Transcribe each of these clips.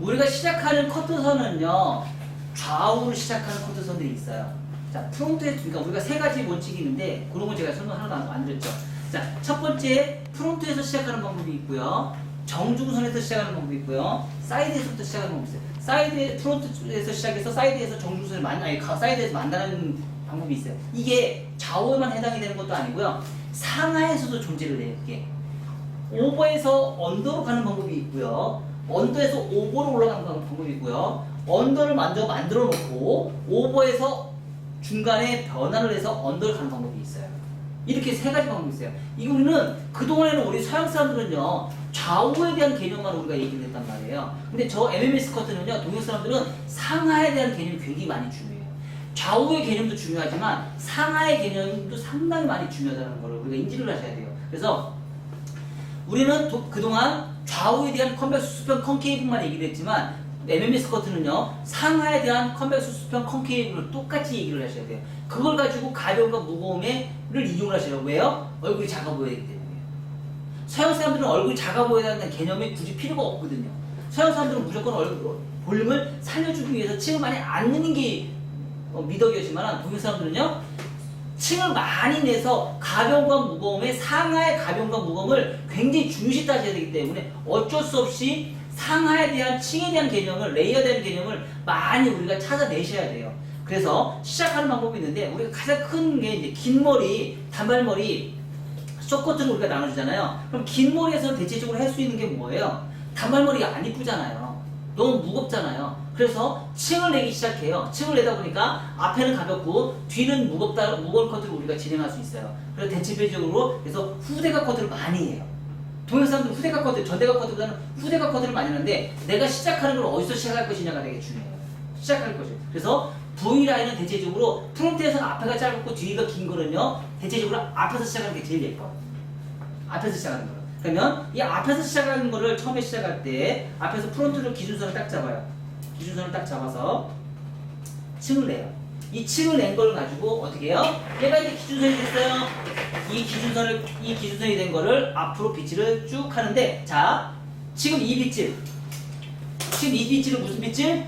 우리가 시작하는 커트선은요, 좌우로 시작하는 커트선들이 있어요. 자, 프론트에, 그러니까 우리가 세 가지 원칙이 있는데, 그런 건 제가 설명 하나도 안 드렸죠. 자, 첫 번째, 프론트에서 시작하는 방법이 있고요. 정중선에서 시작하는 방법이 있고요. 사이드에서부터 시작하는 방법이 있어요. 프론트에서 시작해서 사이드에서 정중선을 사이드에서 만나는 방법이 있어요. 이게 좌우에만 해당이 되는 것도 아니고요. 상하에서도 존재를 해요, 이게. 오버에서 언더로 가는 방법이 있고요. 언더에서 오버로 올라가는 방법이 있고요. 언더를 먼저 만들어 놓고 오버에서 중간에 변화를 해서 언더를 가는 방법이 있어요. 이렇게 세 가지 방법이 있어요. 이거는 그동안에는 우리 서양 사람들은요, 좌우에 대한 개념만 우리가 얘기를 했단 말이에요. 근데 저 MMS 커트는요, 동양 사람들은 상하에 대한 개념이 굉장히 많이 중요해요. 좌우의 개념도 중요하지만 상하의 개념도 상당히 많이 중요하다는 걸 우리가 인지를 하셔야 돼요. 그래서 우리는 그동안 좌우에 대한 컨벡스 수평 컨케이브만 얘기를 했지만 MMS 커트는요, 상하에 대한 컨벡스 수평 컨케이브를 똑같이 얘기를 하셔야 돼요. 그걸 가지고 가벼움과 무거움을 이용을 하셔요. 왜요? 얼굴이 작아 보여야 되기 때문에. 서양 사람들은 얼굴이 작아 보여야 한다는 개념이 굳이 필요가 없거든요. 서양 사람들은 무조건 얼굴 볼륨을 살려주기 위해서 층을 많이 안 내는 게 미덕이었지만 동양 사람들은요, 층을 많이 내서 가벼움과 무거움의 상하의 가벼움과 무거움을 굉장히 중요시 따져야 되기 때문에 어쩔 수 없이 상하에 대한 층에 대한 개념을, 레이어에 대한 개념을 많이 우리가 찾아내셔야 돼요. 그래서 시작하는 방법이 있는데, 우리가 가장 큰 게 이제 긴 머리, 단발머리, 숏커트를 우리가 나눠주잖아요. 그럼 긴 머리에서는 대체적으로 할 수 있는 게 뭐예요? 단발머리가 안 이쁘잖아요. 너무 무겁잖아요. 그래서 층을 내기 시작해요. 층을 내다 보니까 앞에는 가볍고 뒤는 무거운 커트를 우리가 진행할 수 있어요. 그래서 대체적으로 그래서 후대각 커트를 많이 해요. 동양 사람들은 후대각 커트, 전대각 커트보다는 후대각 커트를 많이 하는데, 내가 시작하는 걸 어디서 시작할 것이냐가 되게 중요해요. 시작할 것이에요. 그래서 V라인은 대체적으로 프론트에서는 앞에가 짧고 뒤가 긴 거는요, 대체적으로 앞에서 시작하는 게 제일 예뻐요. 앞에서 시작하는 거예요. 그러면 이 앞에서 시작하는 거를 처음에 시작할 때 앞에서 프론트를 기준선을 딱 잡아요. 기준선을 딱 잡아서 층을 내요. 이 층을 낸 걸 가지고 어떻게 해요? 얘가 이제 기준선이 됐어요. 이 기준선이 된 거를 앞으로 빗질을 쭉 하는데, 자, 지금 이 빗질, 무슨 빗질?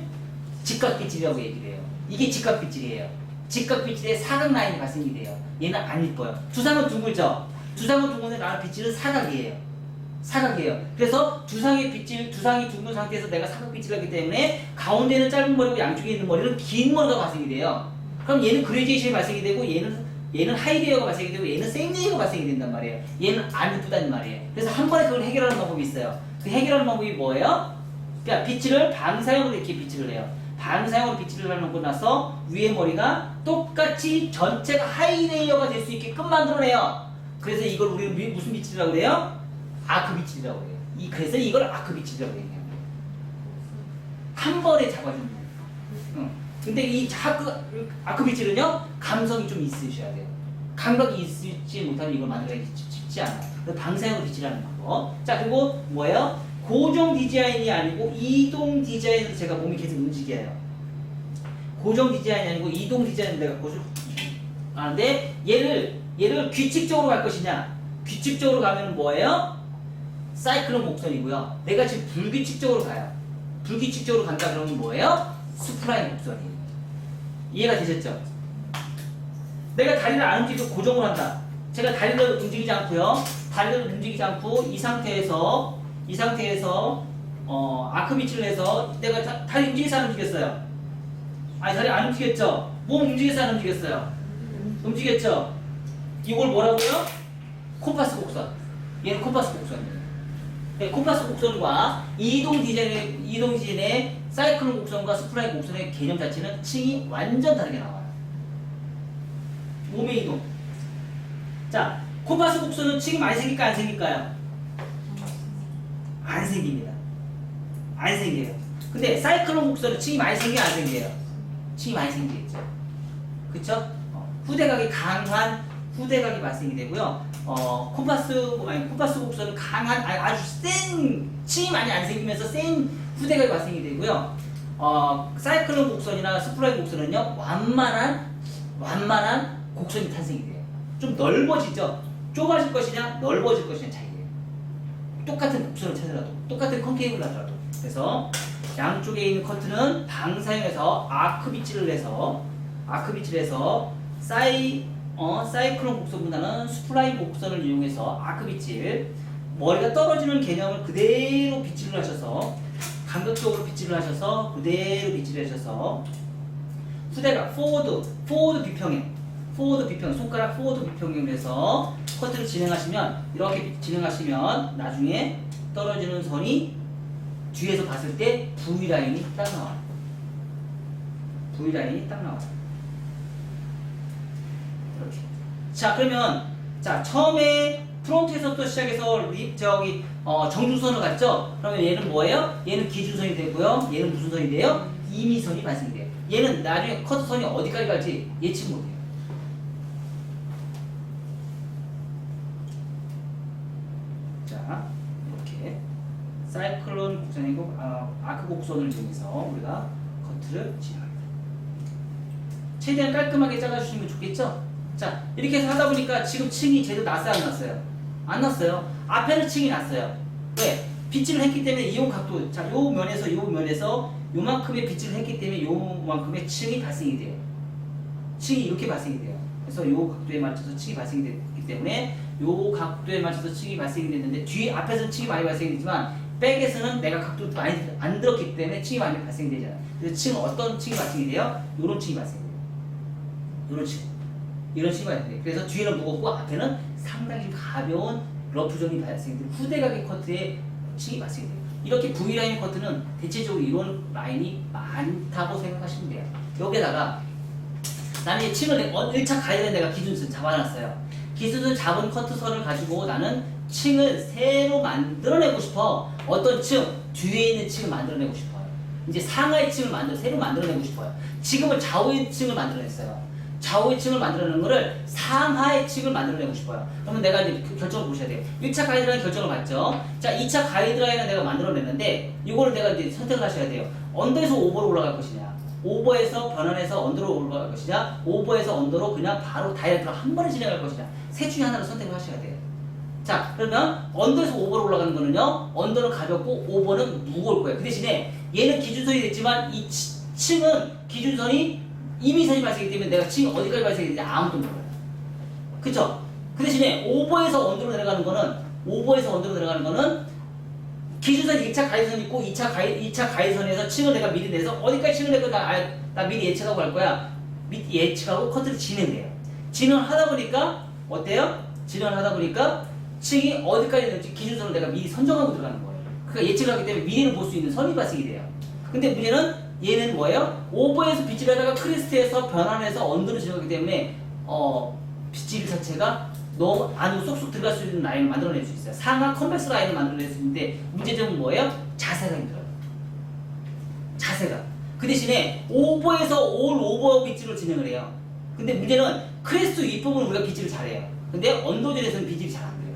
직각 빗질이라고 얘기를 해요. 이게 직각 빗질이에요. 직각 빗질에 사각 라인이 발생이 돼요. 얘는 안 이뻐요. 두상은 둥글죠? 두상은 둥근데 나는 빗질은 사각이에요. 사각이에요. 그래서 두상이 둥근 상태에서 내가 사각 빗질을 하기 때문에 가운데는 짧은 머리고 양쪽에 있는 머리는 긴 머리가 발생이 돼요. 그럼 얘는 그레디에이션이 발생이 되고 얘는 하이 레이어가 발생이 되고 얘는 생 레이어가 발생이 된단 말이에요. 얘는 안 이쁘다는 말이에요. 그래서 한 번에 그걸 해결하는 방법이 있어요. 그 해결하는 방법이 뭐예요? 그러니까 빗질을 방사형으로 이렇게 빗질을 해요. 방사형으로 빗질을 하고 나서 위에 머리가 똑같이 전체가 하이 레이어가 될 수 있게끔 만들어내요. 그래서 이걸 우리는 무슨 빗질이라고 그래요? 아크 빗질이라고 해요. 그래서 이걸 아크 빗질이라고 해요. 한 번에 잡아주는 거예요. 근데 이 아크 빗질은요, 감성이 좀 있으셔야 돼요. 감각이 있지 못하면 이걸 만들기 쉽지 않아요. 그래서 방사형으로 빗질하는 방법. 자, 그리고 뭐예요? 고정 디자인이 아니고 이동 디자인으로 제가 몸이 계속 움직여요. 고정 디자인이 아니고 이동 디자인으로 내가 하는데, 얘를 규칙적으로 갈 것이냐? 규칙적으로 가면 뭐예요? 사이클론 곡선이고요. 내가 지금 불규칙적으로 가요. 불규칙적으로 간다 그러면 뭐예요? 스프라인 곡선이에요. 이해가 되셨죠? 내가 다리를 안 움직이고 고정을 한다. 제가 다리를 움직이지 않고요. 다리를 움직이지 않고 이 상태에서 아크 빗질을 해서 내가 다리 움직여서 안 움직였어요. 아니, 다리 안 움직였죠? 몸 움직여서 안 움직였어요? 움직였죠? 이걸 뭐라고요? 콤파스 곡선. 얘는 콤파스 곡선이에요. 네, 콤파스 곡선과 이동 디자인의 사이클론 곡선과 스프라인 곡선의 개념 자체는 층이 완전 다르게 나와요. 몸의 이동. 자, 콤파스 곡선은 층이 많이 생길까요? 안 생길까요? 안 생깁니다. 안 생겨요. 근데 사이클론 곡선은 층이 많이 생겨요? 안 생겨요? 층이 많이 생기겠죠. 그쵸? 후대각이 강한 후대각이 발생이 되고요. 콤파스 곡선은 강한, 아주 센, 층이 많이 안 생기면서 센 후대각이 발생이 되고요. 사이클론 곡선이나 스프라인 곡선은요, 완만한 곡선이 탄생이 돼요. 좀 넓어지죠? 좁아질 것이냐, 넓어질 것이냐 차이예요. 똑같은 곡선을 찾으라도, 똑같은 컨케이브를 하더라도. 그래서 양쪽에 있는 커트는 방사형에서 아크 빗질을 해서 사이클론 곡선보다는 스프라인 곡선을 이용해서 아크 빗질, 머리가 떨어지는 개념을 그대로 빗질을 하셔서 간격적으로 빗질을 하셔서 그대로 빗질을 하셔서 후대가 포워드 비평형 손가락 포워드 비평형을 해서 커트를 진행하시면 이렇게 진행하시면 나중에 떨어지는 선이 뒤에서 봤을 때 V라인이 딱 나와요. V라인이 딱 나와요. 이렇게. 자, 그러면 자, 처음에 프론트에서부터 시작해서 정중선을 갔죠? 그러면 얘는 뭐예요? 얘는 기준선이 되고요. 얘는 무슨 선이 돼요? 임의선이 발생돼요. 얘는 나중에 커트선이 어디까지 갈지 예측 못해요. 자, 이렇게 사이클론 곡선이고 아크 곡선을 이용해서 우리가 커트를 진행합니다. 최대한 깔끔하게 잘라주시면 좋겠죠? 자, 이렇게 해서 하다 보니까 지금 층이 제대로 났어요, 안 났어요? 안 났어요. 앞에는 층이 났어요. 왜? 빗질을 했기 때문에 이용 각도, 자, 요 면에서 요만큼의 빗질을 했기 때문에 요만큼의 층이 발생이 돼요. 층이 이렇게 발생이 돼요. 그래서 요 각도에 맞춰서 층이 발생이 됐기 때문에 요 각도에 맞춰서 층이 발생이 됐는데 앞에서는 층이 많이 발생이 되지만 백에서는 내가 각도를 많이 안 들었기 때문에 층이 많이 발생이 되잖아요. 그래서 층은 어떤 층이 발생이 돼요? 요런 층이 발생이 돼요. 요런 층. 이런 층이 발생이 돼요. 그래서 뒤에는 무겁고 앞에는 상당히 가벼운 러프존이 발생이 돼요. 후대각의 커트에 층이 발생이 돼요. 이렇게 V라인 커트는 대체적으로 이런 라인이 많다고 생각하시면 돼요. 여기에다가 나는 이 층을 1차 가이드라인 내가 기준선 잡아놨어요. 기준선 잡은 커트선을 가지고 나는 층을 새로 만들어내고 싶어. 어떤 층? 뒤에 있는 층을 만들어내고 싶어요. 이제 상하의 층을 새로 만들어내고 싶어요. 지금은 좌우의 층을 만들어냈어요. 좌우의 층을 만들어내는 거를 상하의 층을 만들어내고 싶어요. 그러면 내가 이제 결정을 보셔야 돼요. 1차 가이드라인 결정을 봤죠. 자, 2차 가이드라인을 내가 만들어냈는데 이거를 내가 이제 선택을 하셔야 돼요. 언더에서 오버로 올라갈 것이냐, 오버에서 변환해서 언더로 올라갈 것이냐, 오버에서 언더로 그냥 바로 다이렉트로 한 번에 진행할 것이냐, 셋 중에 하나를 선택을 하셔야 돼요. 자, 그러면 언더에서 오버로 올라가는 거는요, 언더는 가볍고 오버는 무거울 거예요. 그 대신에 얘는 기준선이 됐지만 이 층은 기준선이 임의선이 발생이기 때문에 내가 층이 어디까지 발생이 되는지 아무도 몰라요. 그쵸? 그 대신에 오버에서 언더로 내려가는 거는 기준선 1차 가이드선이 있고 2차 가이드선에서 층을 내가 미리 내서 어디까지 층을 내고 나 미리 예측하고 갈 거야. 미리 예측하고 커트를 진행돼요. 진행을 하다 보니까 어때요? 진행을 하다 보니까 층이 어디까지 되는지 기준선을 내가 미리 선정하고 들어가는 거예요. 그러니까 예측을 하기 때문에 미리는 볼 수 있는 선이 발생이 돼요. 근데 문제는 얘는 뭐예요? 오버에서 빗질을 하다가 크리스트에서 변환해서 언더로 진행하기 때문에 빗질 자체가 너무 안으로 쏙쏙 들어갈 수 있는 라인을 만들어낼 수 있어요. 상하 컨벡스 라인을 만들어낼 수 있는데 문제점은 뭐예요? 자세가 힘들어요. 자세가. 그 대신에 오버에서 올 오버 빗질을 진행을 해요. 근데 문제는 크리스트 윗부분은 우리가 빗질을 잘해요. 근데 언더존에서는 빗질이 잘 안 돼요.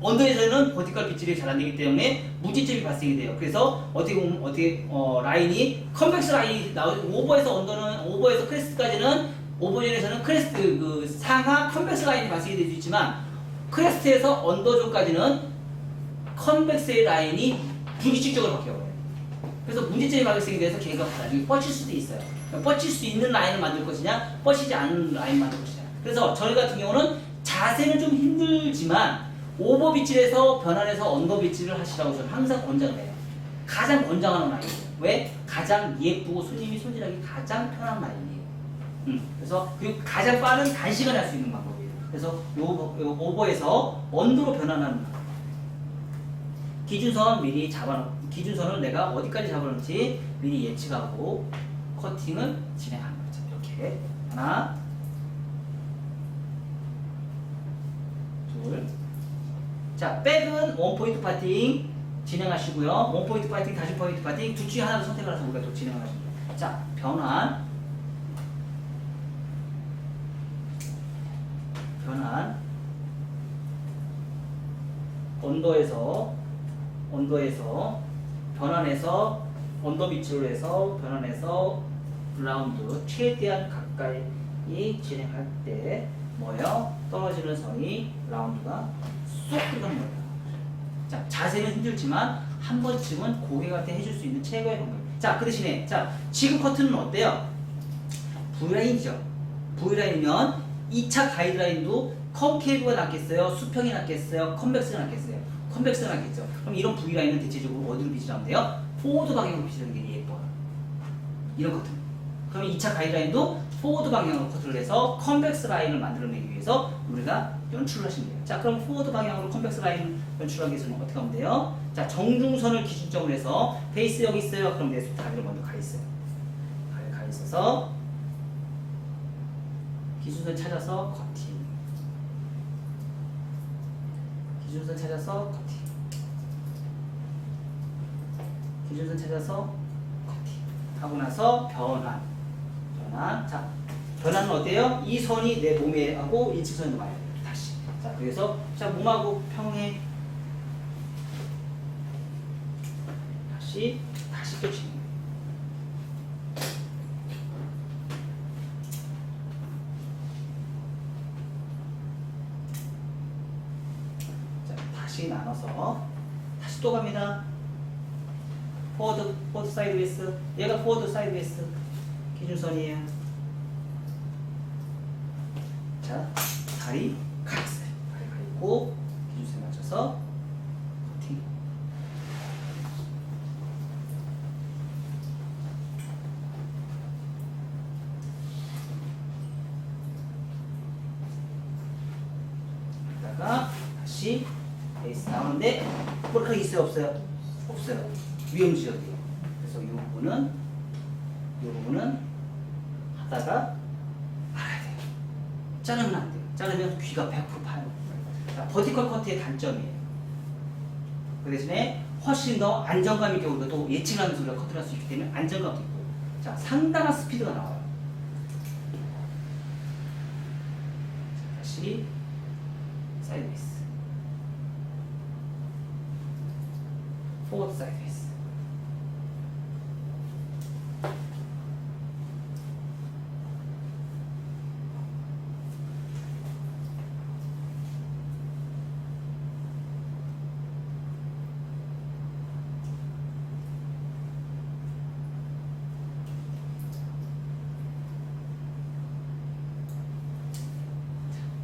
언더에서는 버티컬 빗질이 잘 안 되기 때문에 문제점이 발생이 돼요. 그래서 어떻게 보면 라인이 컨벡스 라인이 나오고 오버에서 크레스트까지는 오버존에서는 크레스트 그 상하 컨벡스 라인이 발생이 될 수 있지만 크레스트에서 언더존까지는 컨벡스의 라인이 불규칙적으로 바뀌어버려요. 그래서 문제점이 발생이 돼서 걔가 나중에 뻗칠 수도 있어요. 뻗칠 수 있는 라인을 만들 것이냐, 뻗치지 않는 라인 만들 것이냐. 그래서 저희 같은 경우는 자세는 좀 힘들지만 오버 빗질에서 변환해서 언더 빗질을 하시라고 저는 항상 권장을 해요. 가장 권장하는 라인이에요. 왜? 가장 예쁘고 손님이 손질하기 가장 편한 라인이에요. 그래서 그리고 가장 빠른 단시간에 할 수 있는 방법이에요. 그래서 요 오버에서 언더로 변환하는 기준선 미리 잡아놓고 기준선을 내가 어디까지 잡아놓을지 미리 예측하고 커팅을 진행하는 거죠. 이렇게 하나, 둘. 자, 백은 원포인트 파팅 진행하시고요. 원포인트 파팅, 다시 포인트 파팅 둘 중에 하나를 선택을 해서 우리가 또 진행을 하십니다. 자, 변환 언더에서 변환해서 언더 빗질로 해서 변환해서 라운드 최대한 가까이 진행할 때 뭐예요? 떨어지는 선이 라운드가 쏙 들어가는 거예요. 자, 자세는 힘들지만 한 번쯤은 고객한테 해줄 수 있는 최고의 방법. 자, 그 대신에 자 지금 커트는 어때요? V라인이죠. V라인이면 2차 가이드라인도 컨케이브가 낫겠어요? 수평이 낫겠어요? 컨벡스가 낫겠어요? 컨벡스가 낫겠죠. 그럼 이런 V라인은 대체적으로 어디로 비치하면 돼요? 포워드 방향으로 비치는 게 예뻐요. 이런 커트. 그럼 2차 가이드라인도 포워드 방향으로 커트를 해서 컨벡스 라인을 만들어내기 위해서 우리가 연출을 하시면 돼요. 자, 그럼 포워드 방향으로 컨벡스 라인을 연출하기 위해서는 어떻게 하면 돼요? 자, 정중선을 기준점으로 해서 베이스 여기 있어요. 그럼 내 손 다리를 먼저 가 있어요. 가 있어서 기준선 찾아서 커팅. 기준선 찾아서 커팅. 기준선 찾아서 커팅. 하고 나서 변환. 자, 변환은 어때요? 이 선이 내 몸에 하고 일직선으로 와야 돼요. 다시. 자, 그래서 자 몸하고 평행. 다시 껴치는 거예요. 자, 다시 나눠서 다시 또 갑니다. 포워드 사이드 베이스. 얘가 포워드 사이드 베이스. 기준선이에요. 자, 다리 가 있어요. 다리 가 있고 기준선에 맞춰서 커팅. 이따가 다시 베이스 나오는데 머리카락 있어요, 없어요? 없어요. 위험 지역이에요. 그래서 이 부분은 하다가 알아야 돼요. 자르면 안 돼요. 자르면 귀가 100% 파요. 자, 버티컬 커트의 단점이에요. 그 대신에 훨씬 더 안정감 있게 우리가 또 예측하는 소리가 커트를 할 수 있기 때문에 안정감도 있고. 자, 상당한 스피드가 나와요. 자, 다시 사이드 베이스. 포워드 사이드 베이스.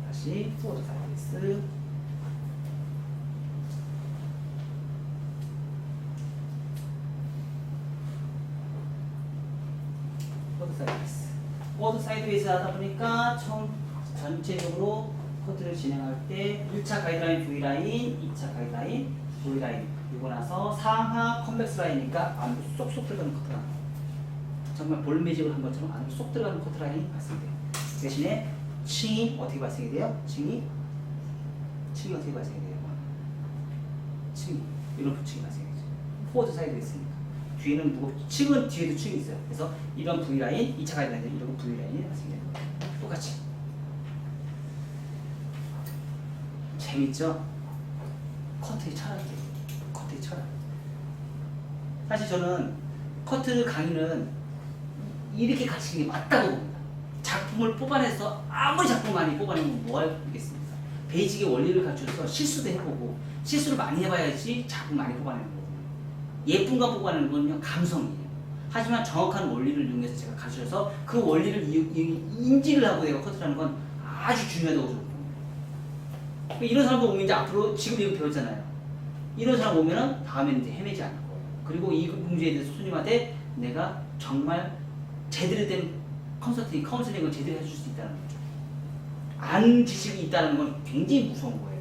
다시 포워드 사이드 베이스. 포워드 사이드 베이스 하다 보니까 전체적으로 커트를 진행할 때 1차 가이드라인 V라인, 2차 가이드라인 V라인 그리고 나서 상하 컨벡스 라인이니까 안으로 쏙쏙 들어가는 커트 라인. 정말 볼 매직을 한 것처럼 안으로 쏙 들어가는 커트 라인이 발생돼요. 대신에 층이 어떻게 발생이 돼요? 층이 어떻게 발생이 돼요? 층이 이런 부층이 발생이 되죠. 포워드 사이드에 있으니까 뒤에는 무겁 층은 뒤에도 층이 있어요. 그래서 이런 V라인, 2차 가이드라인 이런 V라인이 발생되는 거예요. 똑같이. 재밌죠? 커트의 철학이에요. 커트의 철학. 사실 저는 커트 강의는 이렇게 가르치는 게 맞다고 봅니다. 작품을 뽑아내서 아무리 작품 많이 뽑아내면 뭐 하겠습니까? 베이직의 원리를 갖춰서 실수도 해보고 실수를 많이 해봐야지 작품 많이 뽑아내는 거거든요. 예쁜 거 뽑아내는 건 감성이에요. 하지만 정확한 원리를 이용해서 제가 가르쳐서 그 원리를 인지를 하고 내가 커트라는 건 아주 중요하다고 저는 봅니다. 이런 사람도 오면 이제 앞으로 지금 이거 배웠잖아요. 이런 사람 오면은 다음에는 이제 헤매지 않을 거예요. 그리고 이 문제에 대해서 손님한테 내가 정말 제대로 된 카운슬링을 제대로 해줄 수 있다는 거죠. 아는 지식이 있다는 건 굉장히 무서운 거예요.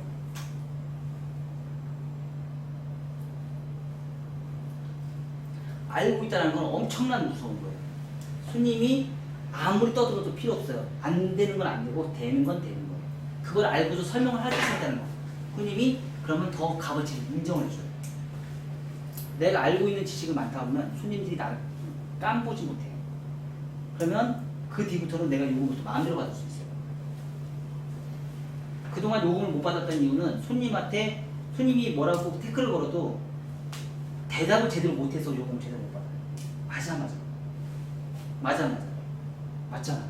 알고 있다는 건 엄청난 무서운 거예요. 손님이 아무리 떠들어도 필요 없어요. 안 되는 건 안 되고 되는 건 되는 거예요. 그걸 알고도 설명을 할 수 있다는 거예요. 손님이 그러면 더 값어치를 인정을 해줘요. 내가 알고 있는 지식이 많다 보면 손님들이 나를 깜보지 못해요. 그러면 그 뒤부터는 내가 요금부터 마음대로 받을 수 있어요. 그동안 요금을 못 받았던 이유는 손님이 뭐라고 태클을 걸어도 대답을 제대로 못해서 요금 제대로 못 받아요. 맞잖아.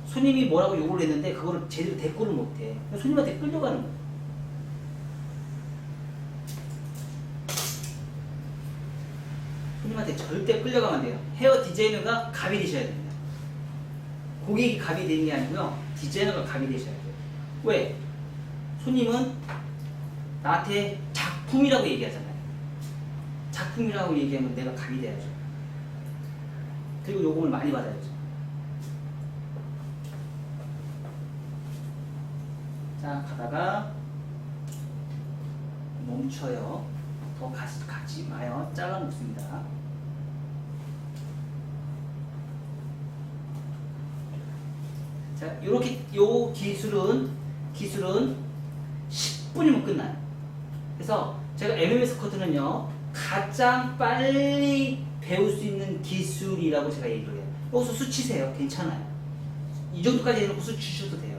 손님이 뭐라고 요구를 했는데 그거를 제대로 대꾸를 못해. 손님한테 끌려가는 거예요. 손님한테 절대 끌려가면 안 돼요. 헤어 디자이너가 갑이 되셔야 됩니다. 고객이 갑이 되는 게 아니고요. 디자이너가 갑이 되셔야 돼요. 왜? 손님은 나한테 작품이라고 얘기하잖아요. 작품이라고 얘기하면 내가 갑이 돼야죠. 그리고 요금을 많이 받아야죠. 자, 가다가 멈춰요. 더 가지 마요. 잘라 먹습니다. 자, 요렇게 요 기술은 10분이면 끝나요. 그래서 제가 MMS 커트는요 가장 빨리 배울 수 있는 기술이라고 제가 얘기를 해요. 여기서 수치세요. 괜찮아요. 이 정도까지 해놓고 수치셔도 돼요.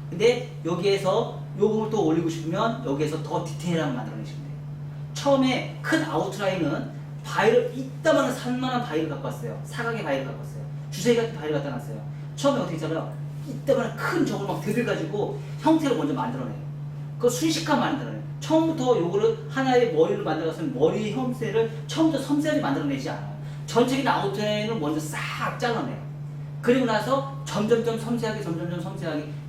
근데 여기에서 요금을 또 올리고 싶으면 여기에서 더 디테일하게 만들어내시면 돼요. 처음에 큰 아웃라인은 바위를 이따만한 산만한 바위를 갖고 왔어요. 사각의 바위를 갖고 왔어요. 주사위 같은 바위를 갖다 놨어요. 처음에 어떻게 했잖아요. 이따만한 큰 저걸 막 들여가지고 형태를 먼저 만들어내요. 그 순식간 만들어내요. 처음부터 요거를 하나의 머리를 만들었으면 머리 형태를 처음부터 섬세하게 만들어내지 않아요. 전체적인 아웃라인을 먼저 싹 잘라내요. 그리고 나서 점점점 섬세하게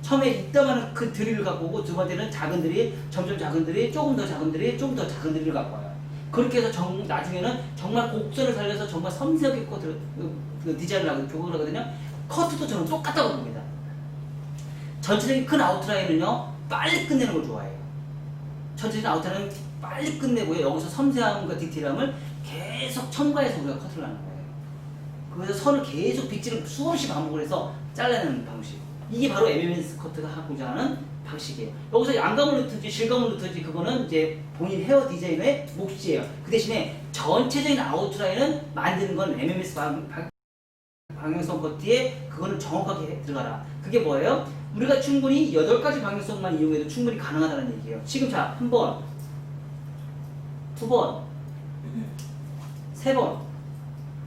처음에 이따만한 그 드릴을 갖고 오고 두 번째는 작은 드릴, 점점 작은 드릴, 조금 더 작은 드릴, 좀 더 작은 드릴을 갖고 와요. 그렇게 해서 나중에는 정말 곡선을 살려서 정말 섬세하게 그 디자인을 하고 교육을 하거든요. 커트도 저는 똑같다고 봅니다. 전체적인 큰 아웃라인은요 빨리 끝내는 걸 좋아해요. 전체적인 아웃라인은 빨리 끝내고요. 여기서 섬세함과 디테일함을 계속 첨가해서 우리가 커트를 하는 거예요. 그래서 선을 계속 빗질을 수없이 반복을 해서 잘라내는 방식. 이게 바로 MMS 커트가 하고자 하는 방식이에요. 여기서 양감을 넣든지 실감을 넣든지 그거는 이제 본인 헤어 디자이너의 몫이에요. 그 대신에 전체적인 아웃라인은 만드는 건 MMS 방향성 커트에 그거는 정확하게 들어가라. 그게 뭐예요? 우리가 충분히 8가지 방향성만 이용해도 충분히 가능하다는 얘기예요. 지금 자, 한 번, 두 번, 세 번.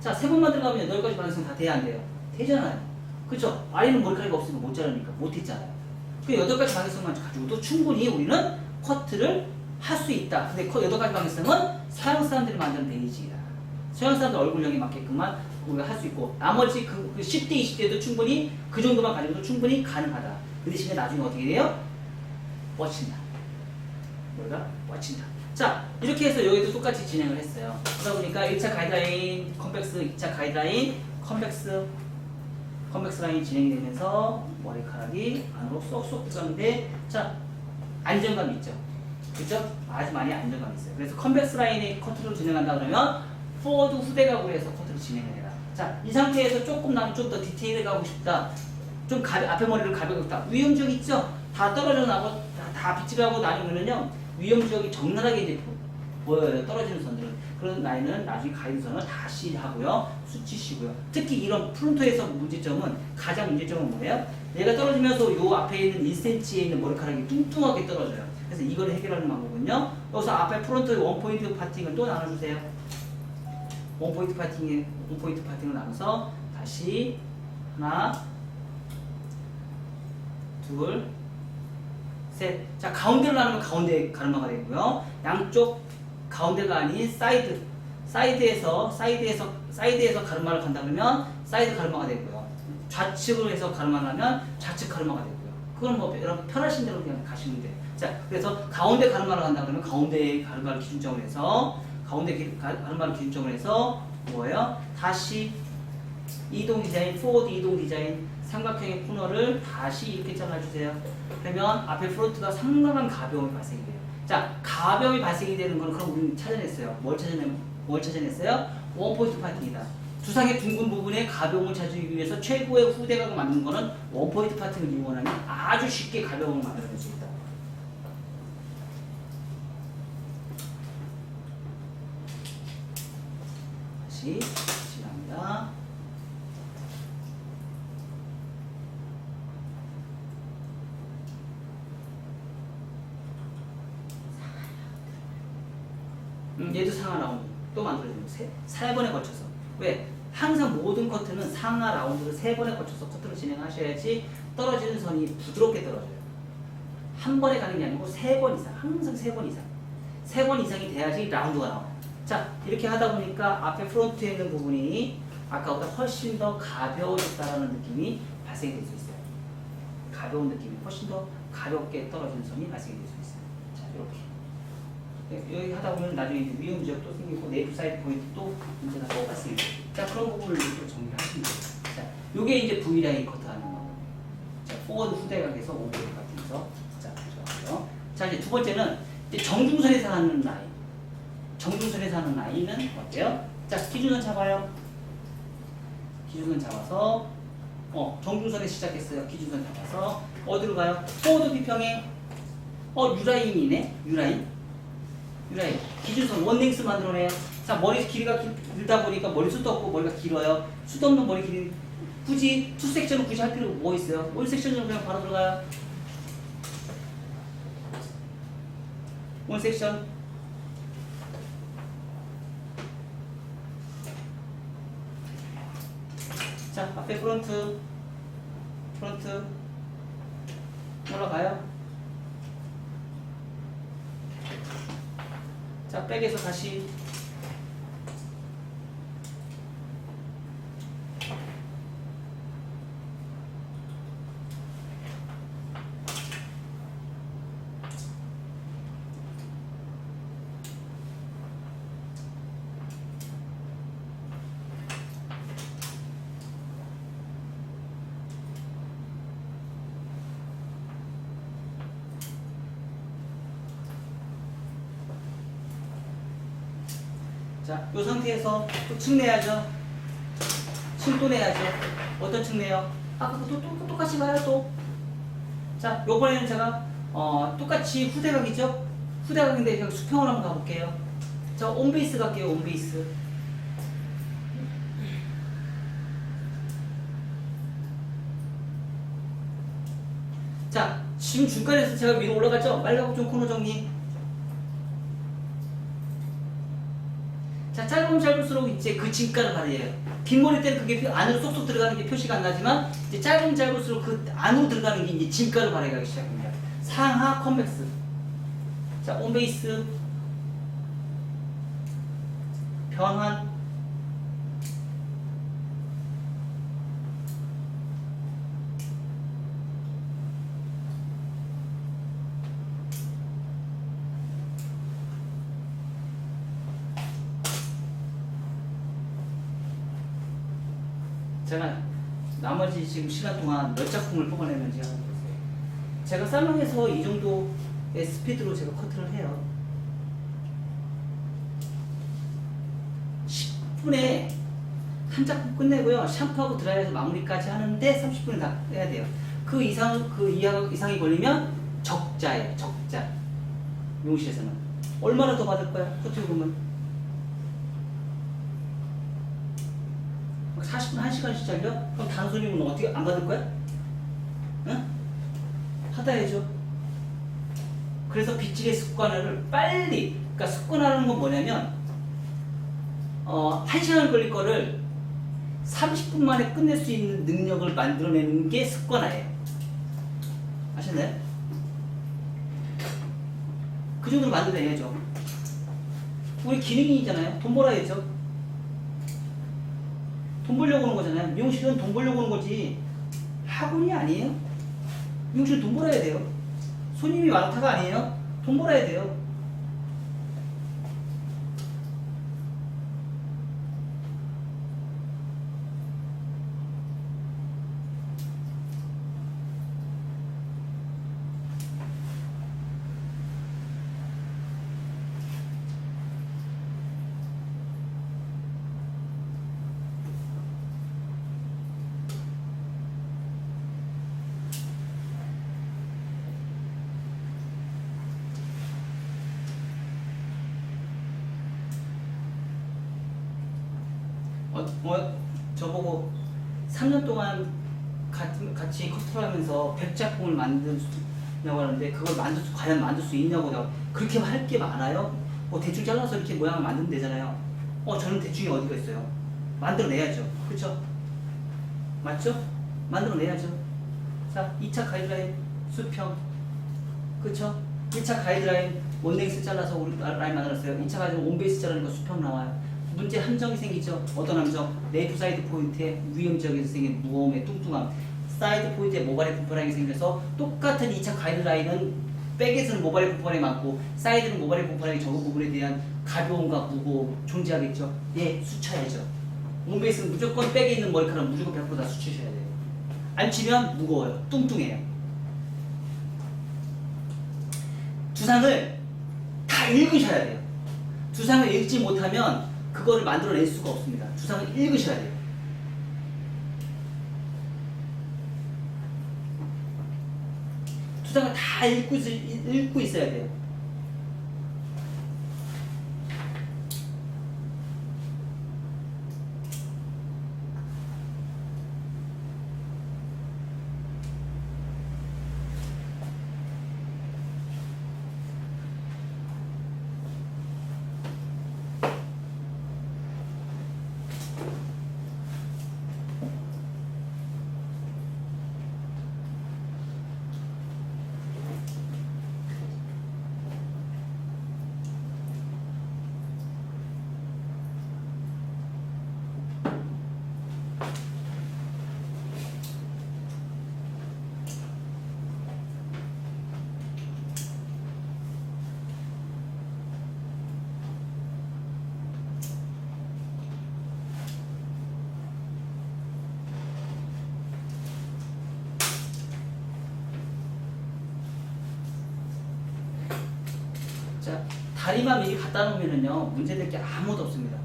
자, 세 번만 들어가면 8가지 방향성 다 돼야 안 돼요? 되잖아요. 그쵸? 아이는 머리카락이 없으니까 못 자르니까 못했잖아요. 그 8가지 방향성만 가지고도 충분히 우리는 커트를 할 수 있다. 근데 그 8가지 방향성은 서양 사람들이 만드는 베이직이다. 서양 사람들 얼굴형에 맞게끔만 우리가 할 수 있고 나머지 그 10대, 20대도 충분히 그 정도만 가지고도 충분히 가능하다. 그 대신에 나중에 어떻게 돼요? 뻗친다. 뭐가? 뻗친다. 자, 이렇게 해서 여기도 똑같이 진행을 했어요. 그러다 보니까 1차 가이드라인, 컴팩스, 2차 가이드라인, 컴팩스 라인이 진행이 되면서 머리카락이 안으로 쏙쏙 들어가는데 자, 안정감이 있죠. 그죠? 아주 많이 안정감이 있어요. 그래서 컴팩스 라인의 커트를 진행한다 그러면 포워드 후대각으로 해서 커트를 진행을 해라. 자, 이 상태에서 조금 나는 좀 더 디테일하게 가고 싶다. 좀 앞에 머리를 가볍게 했다. 위험지역 있죠? 다 떨어져 나고 다 빗질하고 나누면은요 위험지역이 적나라하게 이제 보여요. 떨어지는 선들은. 그런 라인은 나중에 가이드선을 다시 하고요. 수치시고요. 특히 이런 프론트에서 문제점은 가장 문제점은 뭐예요? 얘가 떨어지면서 요 앞에 있는 1cm에 있는 머리카락이 뚱뚱하게 떨어져요. 그래서 이걸 해결하는 방법은요. 여기서 앞에 프론트 원포인트 파팅을 또 나눠주세요. 원포인트 파팅을 나눠서 다시 하나, 둘, 셋. 자, 가운데를 나누면 가운데 가르마가 되고요. 양쪽 가운데가 아닌 사이드에서 가르마를 간다 그러면 사이드 가르마가 되고요. 좌측으로 해서 가르마를 하면 좌측 가르마가 되고요. 그건 뭐 여러분 편하신 대로 그냥 가시면 돼요. 자, 그래서 가운데 가르마를 간다 그러면 가운데 가르마를 기준점으로 해서 가르마를 기준점으로 해서 뭐예요? 다시 이동 디자인, 포워드 이동 디자인, 삼각형의 코너를 다시 이렇게 잘라주세요. 그러면 앞에 프론트가 상당한 가벼움이 발생이 돼요. 자, 가벼움이 발생이 되는 건 그럼 우리는 찾아냈어요. 뭘 찾아냈어요? 원포인트 파팅이다. 두상의 둥근 부분에 가벼움을 찾기 위해서 최고의 후대각을 만드는 거는 원포인트 파팅을 이용하면 아주 쉽게 가벼움을 만들어낼 수 있다. 다시 진행합니다. 얘도 상하 라운드 또 만들어주는 세 번에 걸쳐서. 왜? 항상 모든 커트는 상하 라운드를 3번에 걸쳐서 커트를 진행하셔야지 떨어지는 선이 부드럽게 떨어져요. 한 번에 가는 게 아니고 3번 이상, 항상 3번 이상. 3번 이상이 돼야지 라운드가 나와요. 자, 이렇게 하다 보니까 앞에 프론트에 있는 부분이 아까보다 훨씬 더 가벼워졌다는 느낌이 발생이 될 수 있어요. 가벼운 느낌이 훨씬 더 가볍게 떨어지는 선이 발생이 될 수 있어요. 자, 이렇게. 여기 하다 보면 나중에 이제 위험 지역도 생기고 네이프 사이드 포인트도 문제가 또 발생이 돼요. 자, 그런 부분을 또 정리를 하시면 돼요. 자, 요게 이제 V라인 커트하는 거. 자, 포워드 후대각에서 오버랩 같은서. 자, 좋아요. 자, 이제 두 번째는 이제 정중선에서 하는 라인. 정중선에서 하는 라인은 어때요? 자, 기준선 잡아요. 기준선 잡아서 정중선에 시작했어요. 기준선 잡아서 어디로 가요? 포워드 비평에 U라인이네. U라인. 기준선 원랭스 만들어내요. 자, 머리 길이가 길다 보니까 머리숱도 없고 머리가 길어요. 숱 없는 머리 길이 굳이 투 섹션은 굳이 할 필요가 뭐 있어요? 원 섹션으로 그냥 바로 들어가요. 원 섹션. 자, 앞에 프론트 올라가요. 자, 백에서 다시 자, 이 상태에서 또 층 내야죠. 층 또 내야죠. 어떤 층 내요? 아까 또 똑같이 가요 또. 자, 요번에는 제가 똑같이 후대각이죠. 후대각인데 그냥 수평을 한번 가볼게요. 자, 온베이스 갈게요. 온베이스. 자, 지금 중간에서 제가 위로 올라갔죠. 말라곡 코너 정리. 자, 짧으면 짧을수록 이제 그 진가를 발휘해요. 긴 머리 때는 그게 안으로 쏙쏙 들어가는 게 표시가 안 나지만 이제 짧으면 짧을수록 그 안으로 들어가는 게 이제 진가를 발휘하기 시작합니다. 상하 컨벡스. 자, 온베이스. 변환. 제가 나머지 지금 시간 동안 몇 작품을 뽑아내는지 한번 보세요. 제가 살롱에서 이 정도의 스피드로 제가 커트를 해요. 10분에 한 작품 끝내고요. 샴푸하고 드라이해서 마무리까지 하는데 30분을 다 해야 돼요. 그 이상이 걸리면 적자예요. 적자. 미용실에서는. 얼마나 더 받을 거야? 커트 요금은? 40분, 1시간씩 잘려? 그럼 단손이면 어떻게 안 받을 거야? 응? 받아야죠. 그래서 빗질의 습관을 빨리, 그러니까 습관하는 건 뭐냐면 1시간 걸릴 거를 30분 만에 끝낼 수 있는 능력을 만들어내는 게 습관화예요. 아셨나요? 그 정도로 만들어내야죠. 우리 기능이잖아요. 돈 벌어야죠. 돈 벌려고 오는 거잖아요. 미용실은 돈 벌려고 오는 거지 학원이 아니에요. 미용실은 돈 벌어야 돼요. 손님이 많다가 아니에요. 돈 벌어야 돼요. 저보고 3년 동안 같이 커트를 하면서 100작품을 만드냐고 하는데 그걸 과연 만들 수 있냐고. 내가 그렇게 할 게 많아요? 대충 잘라서 이렇게 모양을 만들면 되잖아요. 저는 대충이 어디가 있어요? 만들어내야죠. 그쵸? 맞죠? 만들어내야죠. 자, 2차 가이드라인 수평. 그쵸? 1차 가이드라인 원넥스 잘라서 우리 라인 만들었어요. 2차 가이드라인 온베이스 자르니까 수평 나와요. 문제 함정이 생기죠. 어떤 함정? 레이프 사이드 포인트에 위험 지역에서 생긴 무거움의 뚱뚱함. 사이드 포인트에 모발의 분포량이 생겨서 똑같은 2차 가이드라인은 백에서는 모발의 분포량이 많고 사이드는 모발의 분포량이 적은 부분에 대한 가벼움과 무거움 존재하겠죠. 예, 수쳐야죠. 온베이스는 무조건 백에 있는 머리카락 무조건 100% 다 수치셔야 돼요. 안 치면 무거워요. 뚱뚱해요. 두상을 다 읽으셔야 돼요. 두상을 읽지 못하면 그거를 만들어낼 수가 없습니다. 두상을 읽으셔야 돼요. 두상을 다 읽고 있어야 돼요. 자, 다리만 미리 갖다 놓으면은요, 문제될 게 아무것도 없습니다.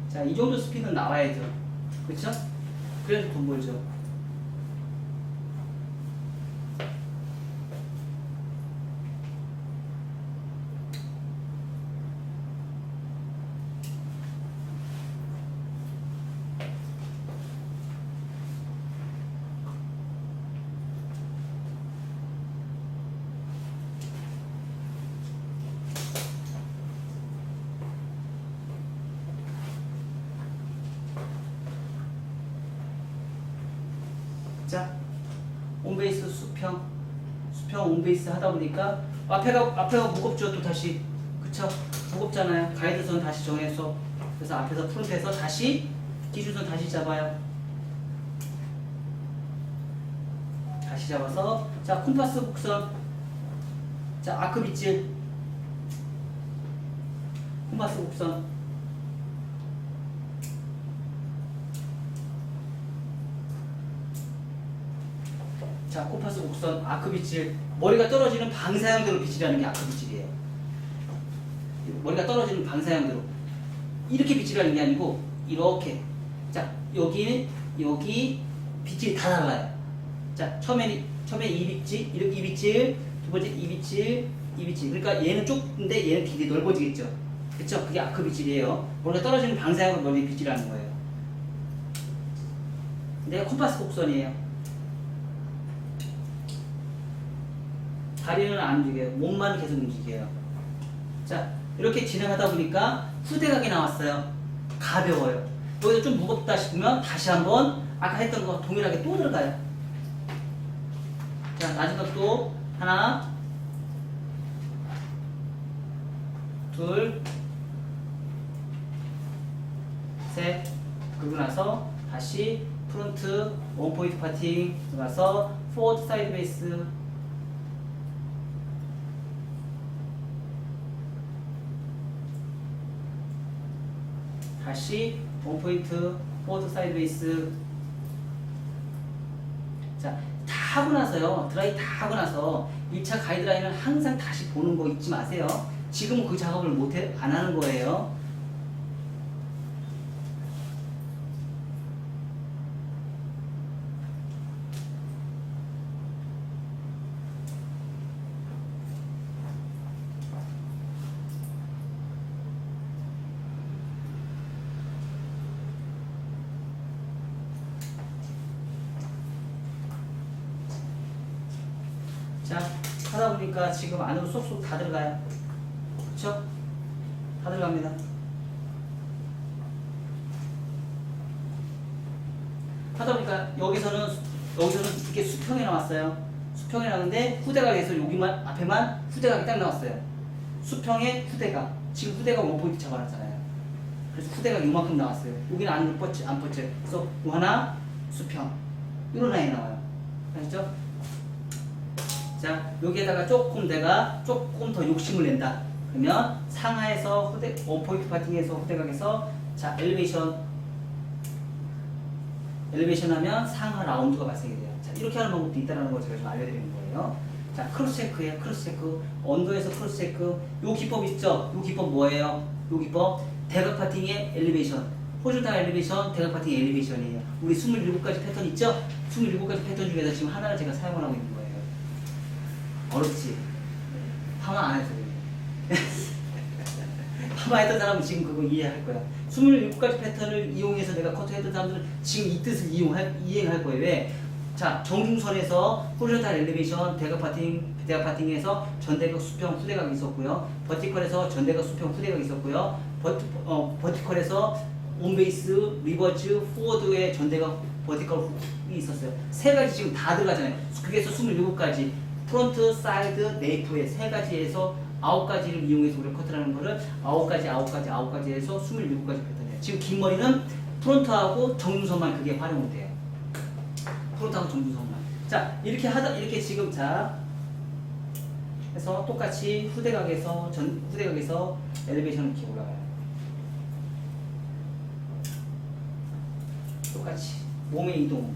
자, 이 정도 스피드는 나와야죠. 그쵸? 그래서 돈 벌죠. 자, 온베이스 수평 온베이스 하다 보니까 앞에가 무겁죠. 또 다시, 그쵸? 무겁잖아요. 가이드선 다시 정해서, 그래서 앞에서 프론트에서 다시 기준선 다시 잡아요. 다시 잡아서, 자, 콤파스 곡선, 자, 아크 빗질, 콤파스 곡선. 자, 콤파스 곡선, 아크 빗질. 머리가 떨어지는 방사형대로 빗질하는 게 아크 빗질이에요. 머리가 떨어지는 방사형대로. 이렇게 빗질하는 게 아니고, 이렇게. 자, 여기 빗질이 다 달라요. 자, 처음에 이 빗질, 이렇게 이 빗질, 두 번째 이 빗질, 이 빗질. 그러니까 얘는 좁은데 얘는 길이 넓어지겠죠. 그쵸? 그게 아크 빗질이에요. 머리가 떨어지는 방사형으로 머리 빗질하는 거예요. 내가 콤파스 곡선이에요. 다리는 안 움직여요. 몸만 계속 움직여요. 자, 이렇게 진행하다 보니까 후대각이 나왔어요. 가벼워요. 여기서 좀 무겁다 싶으면 다시 한번 아까 했던 거 동일하게 또 들어가요. 자, 마지막도 하나, 둘, 셋. 그러고 나서 다시 프론트 원포인트 파팅 들어가서 포워드 사이드 베이스, 다시 원포인트 포워드 사이드 베이스. 자, 다 하고 나서요, 드라이 다 하고 나서 1차 가이드라인을 항상 다시 보는 거 잊지 마세요. 지금 그 작업을 안 하는 거예요. 보니까 지금 안으로 쏙쏙 다 들어가요. 그쵸? 다 들어갑니다. 하다 보니까 여기서는 이게 수평이 나왔어요. 수평이 나왔는데 후대각에서 여기만 앞에만 후대각이 딱 나왔어요. 수평에 후대각. 지금 후대각 원포인트 잡아놨잖아요. 그래서 후대각이 이만큼 나왔어요. 여기는 안 뻗지. 그래서 하나 수평 이런 라인이 나와요. 아시죠? 자, 여기에다가 내가 조금 더 욕심을 낸다. 그러면 상하에서 원포인트 파팅에서 후대각에서 자 엘리베이션 하면 상하 라운드가 발생이 돼요. 자, 이렇게 하는 방법도 있다는 걸 제가 좀 알려드리는 거예요. 자, 크로스 체크예요. 크로스 체크. 언더에서 크로스 체크. 요 기법 있죠? 요 기법 뭐예요? 요 기법 대각 파팅의 엘리베이션. 호rizontal 엘리베이션, 대각 파팅의 엘리베이션이에요. 우리 27가지 패턴 있죠? 27가지 패턴 중에서 지금 하나를 제가 사용을 하고 있는 거예요. 어렵지? 파마 안 해서 그래. 파마 했던 사람은 지금 그거 이해할 거야. 27가지 패턴을 이용해서 내가 커트했던 사람들은 지금 이 뜻을 이해할 거예요. 왜? 자, 정중선에서 호리존탈 엘리베이션, 대각 파팅에서 전대각 수평 후대각이 있었고요. 버티컬에서 전대각 수평 후대각이 있었고요. 버티컬에서 온베이스, 리버즈, 포워드의 전대각 버티컬 훅이 있었어요. 세 가지 지금 다 들어가잖아요. 그게서 27가지. 프론트, 사이드, 네이프의 세 가지에서 9가지를 이용해서 우리가 커트를 하는 거를 9가지 해서 27가지 패턴이에요. 지금 긴 머리는 프론트하고 정중선만 그게 활용이 돼요. 프론트하고 정중선만. 자, 이렇게 지금 자 해서 똑같이 후대각에서 엘리베이션을 이렇게 올라가요. 똑같이 몸의 이동.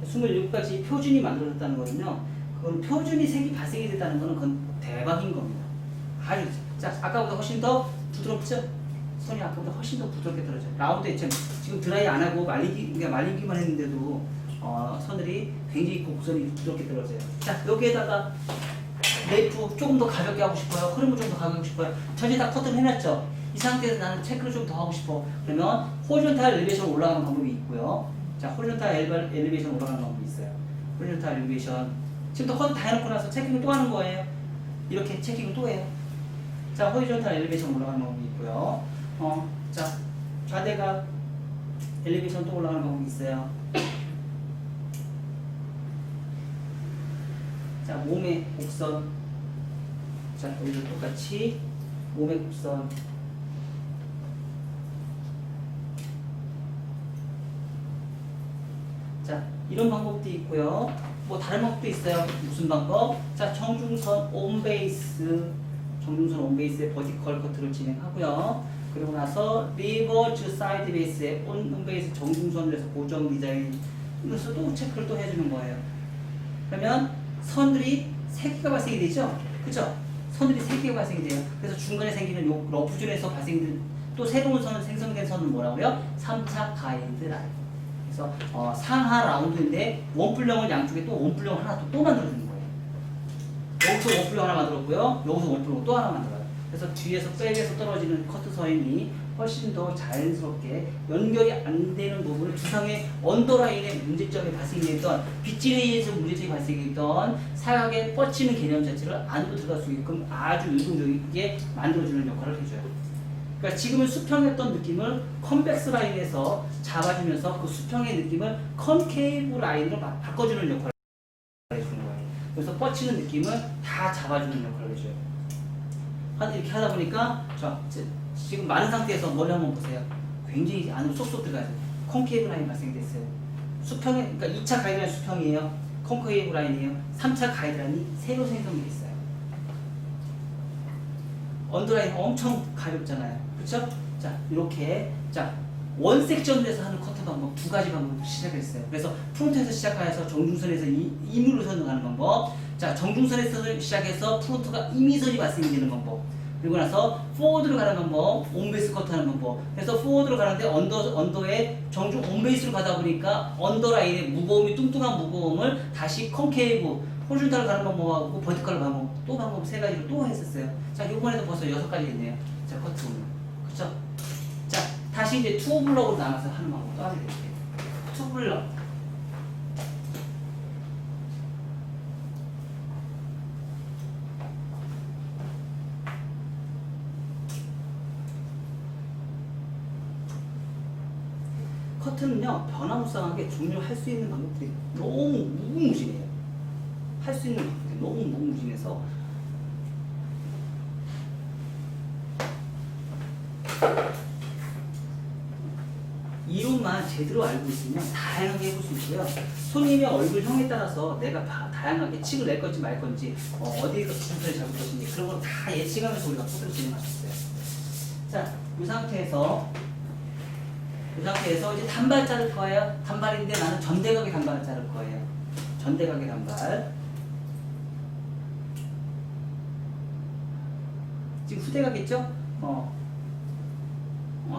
27가지 표준이 만들어졌다는 거는요. 그건 표준이 발생이 됐다는 거는 그건 대박인 겁니다. 아주 자, 아까보다 훨씬 더 부드럽죠? 선이 아까보다 훨씬 더 부드럽게 떨어져요. 라운드 했죠. 지금 드라이 안 하고 말리기만 했는데도 선들이 굉장히 곡선이 부드럽게 떨어져요. 자, 여기에다가 네이프 조금 더 가볍게 하고 싶어요. 흐름을 좀 더 가볍게 하고 싶어요. 전체 다 커트를 해놨죠. 이 상태에서 나는 체크를 좀 더 하고 싶어. 그러면 호리존탈 엘리베이션 올라가는 방법이 있고요. 자, 호리존탈 엘리베이션 올라가는 방법이 있어요. 호리존탈 엘리베이션. 지금 또 커트 다 해놓고 나서 체킹을 또 하는 거예요. 이렇게 체킹을 또 해요. 자, 호리존탈 엘리베이션 올라가는 방법이 있고요. 자, 좌대각 엘리베이션 또 올라가는 방법이 있어요. 자, 몸의 곡선. 자, 여기도 똑같이 몸의 곡선. 자, 이런 방법도 있고요. 뭐 다른 방법도 있어요. 무슨 방법? 자, 정중선 온베이스의 버티컬 커트를 진행하고요. 그리고 나서 리버즈 사이드 베이스의 온베이스 정중선을 해서 고정 디자인. 그래서 또 체크를 또 해주는 거예요. 그러면 선들이 3개가 발생이 되죠? 그죠? 선들이 3개가 발생이 돼요. 그래서 중간에 생기는 요 러프존에서 발생된 또 새로운 선, 생성된 선은 뭐라고요? 3차 가이드라인. 그래서 상하 라운드인데 원뿔령을 양쪽에 또 원뿔령 하나 또 만들어주는 거예요. 여기서 원뿔령 하나 만들었고요. 여기서 원뿔령 또 하나 만들어요. 그래서 뒤에서 백에서 떨어지는 커트 서인이 훨씬 더 자연스럽게 연결이 안 되는 부분을 주상의 언더라인에 문제점이 발생했던 빗질에서 문제점이 발생했던 사각에 뻗치는 개념 자체를 안으로 들어갈 수 있게끔 아주 유동적이게 만들어주는 역할을 해줘요. 그러니까 지금은 수평했던 느낌을 컨벡스 라인에서 잡아주면서 그 수평의 느낌을 컨케이브 라인으로 바꿔주는 역할을 해주는 거예요. 그래서 뻗치는 느낌을 다 잡아주는 역할을 해줘요. 이렇게 하다 보니까 지금 마른 상태에서 머리 한번 보세요. 굉장히 안으로 쏙쏙 들어가죠. 컨케이브 라인 발생됐어요. 수평에, 그러니까 2차 가이드라인 수평이에요. 컨케이브 라인이에요. 3차 가이드라인이 새로 생성이 됐어요. 언더라인 엄청 가볍잖아요. 그렇죠? 자, 이렇게 원 섹션에서 하는 커트 방법 2가지 방법을 시작했어요. 그래서 프론트에서 시작해서 정중선에서 임으로 선정하는 방법. 자, 정중선에서 시작해서 프론트가 임의선이 발생이 되는 방법. 그리고 나서 포워드로 가는 방법, 온베이스 커트하는 방법. 그래서 포워드로 가는데 언더에 정중 온베이스로 가다 보니까 언더라인의 무거움이 뚱뚱한 무거움을 다시 컨케이브 호리존탈로 가는 방법하고 버티컬로 방법, 또 방법 3가지로 또 했었어요. 자, 이번에도 벌써 6가지 있네요. 자, 커트 오늘. 그쵸? 자, 다시 이제 투블럭으로 나눠서 하는 방법 또 하게 될게요. 투블럭. 커트는요 변화무쌍하게 종료할 수 있는 방법들이 너무 무궁무진해요. 할 수 있는 방법들이 너무 무궁무진해서 이론만 제대로 알고 있으면 다양하게 해볼 수 있고요. 손님의 얼굴형에 따라서 내가 다양하게 칙을 낼 건지 말 건지 어디에 기준선을 잡을 것인지 그런 걸 다 예측하면서 우리가 코드를 진행할 수 있어요. 자, 이 상태에서 이제 단발 자를 거예요. 단발인데 나는 전대각의 단발을 자를 거예요. 전대각의 단발. 지금 후대각있죠?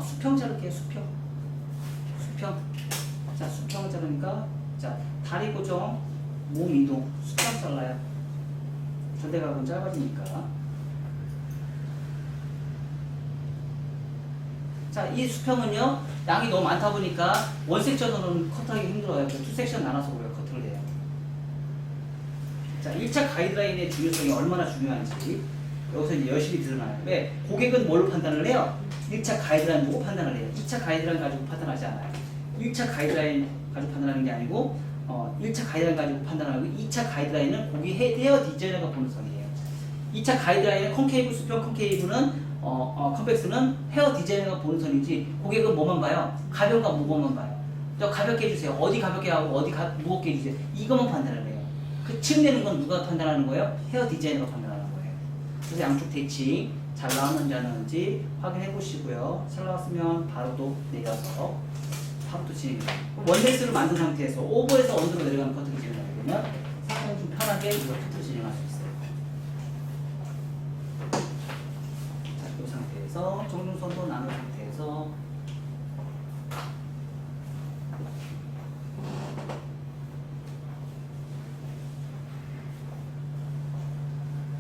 수평 자를게요. 수평. 자, 수평을 자르니까 자 다리 고정, 몸 이동, 수평 잘라요. 전대각은 짧아지니까. 자, 이 수평은요 양이 너무 많다 보니까 원섹션으로는 커트하기 힘들어요. 그래서 투섹션 나눠서 우리가 커트를 해요. 자, 1차 가이드라인의 중요성이 얼마나 중요한지 여기서 이제 열심히 드러나요. 왜? 고객은 뭘로 판단을 해요? 1차 가이드라인 보고 판단을 해요. 2차 가이드라인 가지고 판단하지 않아요. 1차 가이드라인 가지고 판단하는 게 아니고 1차 가이드라인 가지고 판단하고 2차 가이드라인은 고객 헤어 디자이너가 보는 선이에요. 2차 가이드라인의 콘케이브, 수평 콘케이브는 컴팩스는 헤어 디자이너가 보는 선이지 고객은 뭐만 봐요? 가벼운가 무거운만 봐요. 또 가볍게 해주세요. 어디 가볍게 하고 어디 무겁게 해주세요. 이것만 판단을 해요. 그 침 내는 건 누가 판단하는 거예요? 헤어 디자이너가 판단하는 거예요. 그래서 양쪽 대칭 잘 나왔는지 안 나왔는지 확인해 보시고요. 잘 나왔으면 바로 또 내려서 바로 또 진행해요. 원레스를 만든 상태에서 오버에서 언더로 내려가는 커트를 진행하게 되면 상당히 좀 편하게 우리가 커트를 진행할 수 있어요. 자, 이 상태에서 정중선도 나눈 상태에서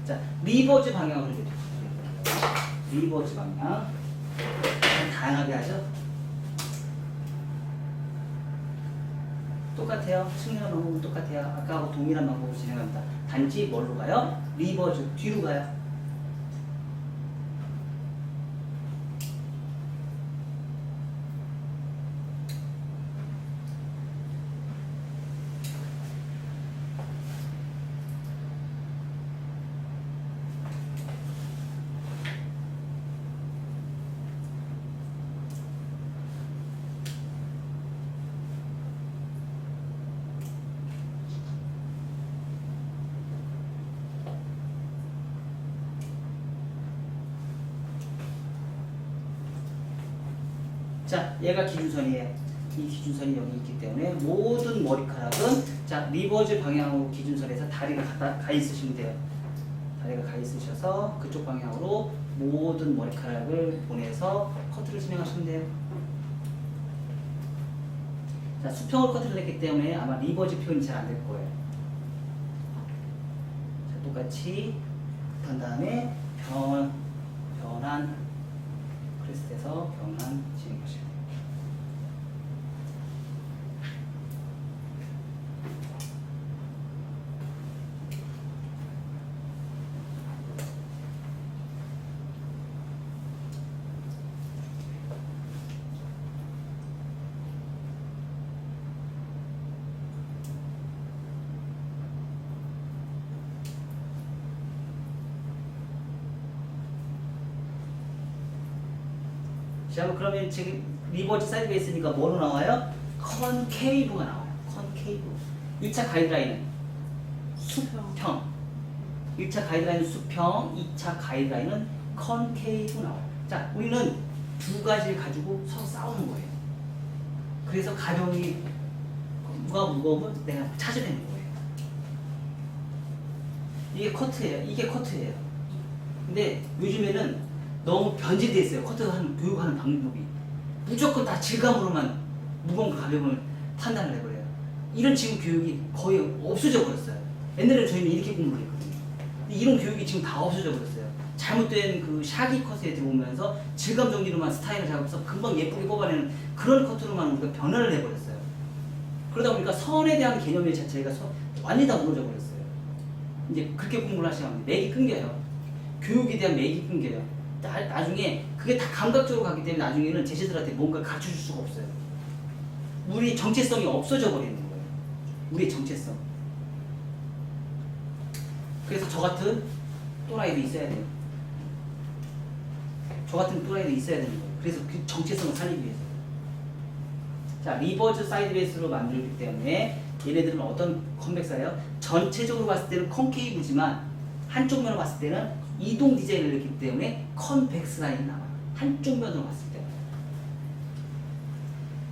자, 리버즈 방향으로 이렇게 리버즈 방향 다양하게 하죠. 똑같아요. 측면 방법은 똑같아요. 아까하고 동일한 방법으로 진행합니다. 단지 뭘로 가요? 리버즈 뒤로 가요. 자, 얘가 기준선이에요. 이 기준선이 여기 있기 때문에 모든 머리카락은 자 리버즈 방향으로 기준선에서 다리가 가 있으시면 돼요. 다리가 가 있으셔서 그쪽 방향으로 모든 머리카락을 보내서 커트를 진행하시면 돼요. 자, 수평으로 커트를 했기 때문에 아마 리버즈 표현이 잘 안 될 거예요. 자, 똑같이 한 다음에 변환 크레스트에서 변환 진행하시면 돼요. 자, 그러면 지금 리버즈 사이드 베이스니까 뭐로 나와요? 컨케이브가 나와요. 컨케이브. 1차 가이드라인은 수평. 1차 가이드라인은 수평, 2차 가이드라인은 컨케이브 나와요. 자, 우리는 두 가지를 가지고 서로 싸우는 거예요. 그래서 가벼움이 누가 무거우면 내가 찾아내는 거예요. 이게 커트예요. 이게 커트예요. 근데 요즘에는 너무 변질돼 있어요. 커트하는 교육하는 방법이 무조건 다 질감으로만 무거운 가벼움을 판단을 해버려요. 이런 지금 교육이 거의 없어져 버렸어요. 옛날에 저희는 이렇게 공부를 했거든요. 이런 교육이 지금 다 없어져 버렸어요. 잘못된 그 샤기 컷에 들어오면서 질감 정리로만 스타일을 잡아서 금방 예쁘게 뽑아내는 그런 커트로만 우리가 변화를 해버렸어요. 그러다 보니까 선에 대한 개념의 자체가 완전히 다 무너져 버렸어요. 이제 그렇게 공부를 하시면 맥이 끊겨요. 교육에 대한 맥이 끊겨요. 나중에 그게 다 감각적으로 가기 때문에 나중에는 제자들한테 뭔가 가르쳐줄 수가 없어요. 우리의 정체성이 없어져 버리는 거예요. 우리의 정체성. 그래서 저 같은 또라이도 있어야 돼요. 저 같은 또라이도 있어야 되는 거예요. 그래서 그 정체성을 살리기 위해서. 자, 리버스 사이드베이스로 만들기 때문에 얘네들은 어떤 컨벡사예요? 전체적으로 봤을 때는 컨케이브지만 한쪽 면으로 봤을 때는 이동 디자인을 했기 때문에 컨벡스 라인이 나와요. 한쪽 면으로 봤을 때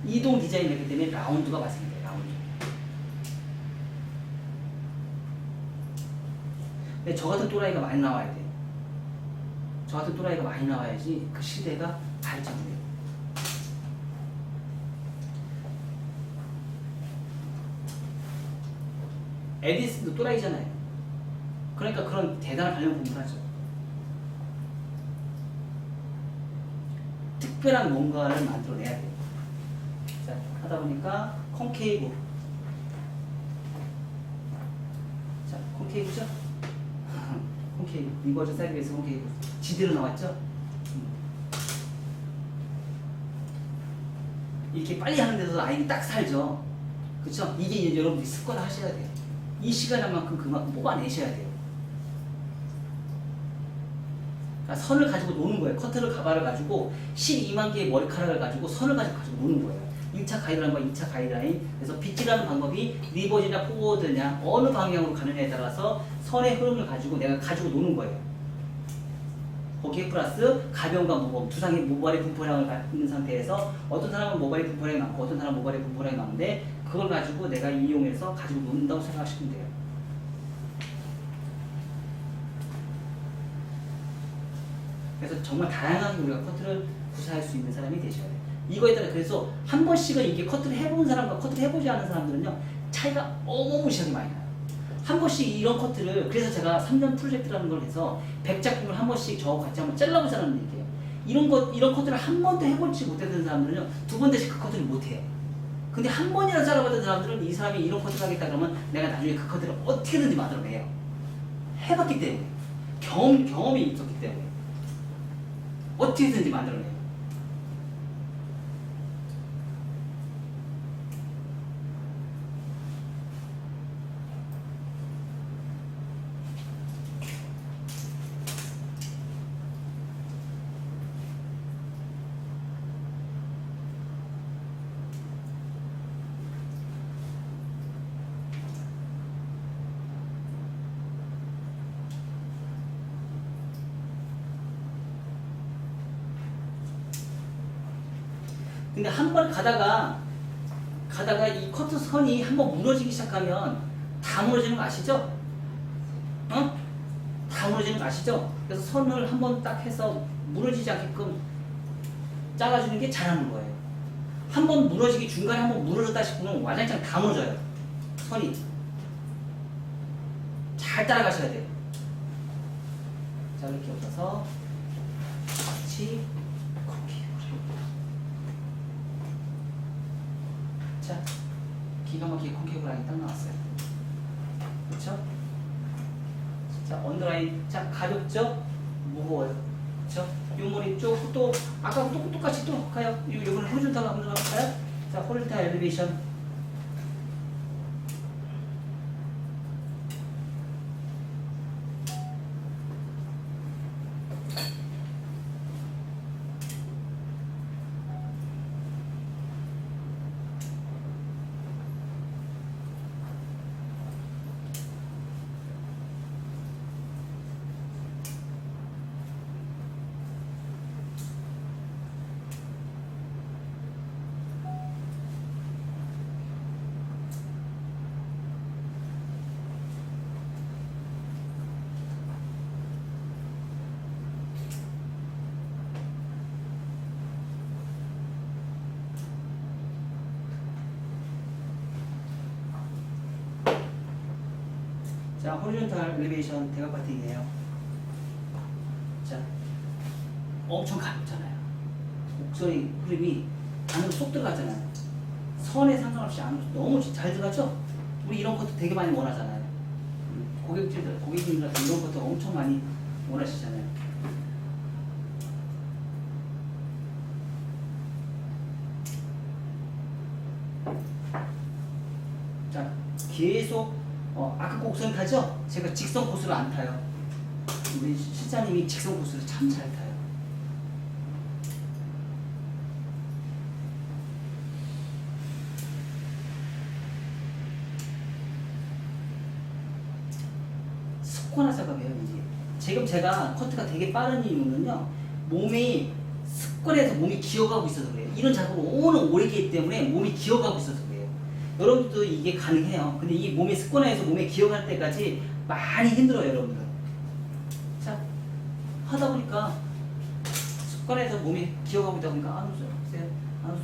이동 디자인을 했기 때문에 라운드가 맞습니다. 라운드. 근데 저 같은 또라이가 많이 나와야 돼요. 저 같은 또라이가 많이 나와야지 그 시대가 발전돼요. 에디슨도 또라이잖아요. 그러니까 그런 대단한 발명 공부를 하죠. 특별한 뭔가를 만들어내야 돼요. 자, 하다 보니까 콘케이브. 자, 콘케이브죠? 콘케이브. 리버즈 사이드베이스 콘케이브. 지대로 나왔죠? 이렇게 빨리 하는 데서 라인이 딱 살죠. 그쵸? 이게 이제 여러분들이 습관을 하셔야 돼요. 이 시간만큼 그만큼 뽑아내셔야 돼요. 그러니까 선을 가지고 노는 거예요. 커트를 가발을 가지고 12만 개의 머리카락을 가지고 선을 가지고 노는 거예요. 1차 가이드라인과 2차 가이드라인. 그래서 빗질하는 방법이 리버지냐 포워드냐 어느 방향으로 가느냐에 따라서 선의 흐름을 가지고 내가 가지고 노는 거예요. 거기에 플러스 가벼움과 무거움, 두상의 모발의 분포량을 있는 상태에서 어떤 사람은 모발의 분포량이 많고 어떤 사람은 모발의 분포량이 많은데 그걸 가지고 내가 이용해서 가지고 논다고 생각하시면 돼요. 그래서 정말 다양하게 우리가 커트를 구사할 수 있는 사람이 되셔야 돼요. 이거에 따라 그래서 한 번씩은 이게 커트를 해본 사람과 커트를 해보지 않은 사람들은요 차이가 어마무시하게 많이 나요. 한 번씩 이런 커트를 그래서 제가 3년 프로젝트라는 걸 해서 100작품을 한 번씩 저하고 같이 한번 잘라보자는 얘기예요. 이런 커트를 한 번도 해보지 못했던 사람들은요 두 번 다시 그 커트를 못해요. 근데 한 번이라도 잘라봤던 사람들은 이 사람이 이런 커트를 하겠다 그러면 내가 나중에 그 커트를 어떻게든지 만들어내요. 해봤기 때문에 경험이 있었기 때문에 어떻게든지 만들어내요. 근데 한 번 가다가 이 커트 선이 한 번 무너지기 시작하면 다 무너지는 거 아시죠? 어? 다 무너지는 거 아시죠? 그래서 선을 한 번 딱 해서 무너지지 않게끔 잘라주는 게 잘하는 거예요. 한 번 무너지기 중간에 한 번 무너졌다 싶으면 와장창 다 무너져요. 선이. 잘 따라가셔야 돼요. 자, 이렇게 엎어서 같이 자, 기가 막히게 콘케이브 라인이 딱 나왔어요. 그렇죠? 자, 언더라인. 자, 가볍죠? 무거워요. 그렇죠? 요 머리 쪽 또 아까 똑같이 또 가요. 요거는 호리존탈 한번 가볼까요? 자, 호리존탈 엘리베이션. 자, 호리존탈 엘리베이션 대각 파팅이에요. 자, 엄청 가볍잖아요. 목소리 흐름이 안으로 쏙 들어가잖아요. 선에 상관없이 안으로 너무 잘 들어가죠? 우리 이런 것도 되게 많이 원하잖아요. 고객님들 같은 이런 것도 엄청 많이 원하시잖아요. 아까 곡선 타죠? 제가 직선 코스로 안 타요. 우리 실장님이 직선 코스를 참 잘 타요. 습관화 작업이에요, 이게. 지금 제가 커트가 되게 빠른 이유는요, 몸이 습관에서 몸이 기어가고 있어서 그래요. 이런 작업을 오래 했기 때문에 몸이 기어가고 있어서 그래요. 여러분들도 이게 가능해요. 근데 이 몸이 습관화해서 몸에 기어갈 때까지 많이 힘들어요, 여러분들. 자, 하다 보니까 습관에서 몸이 기어가고 있다 보니까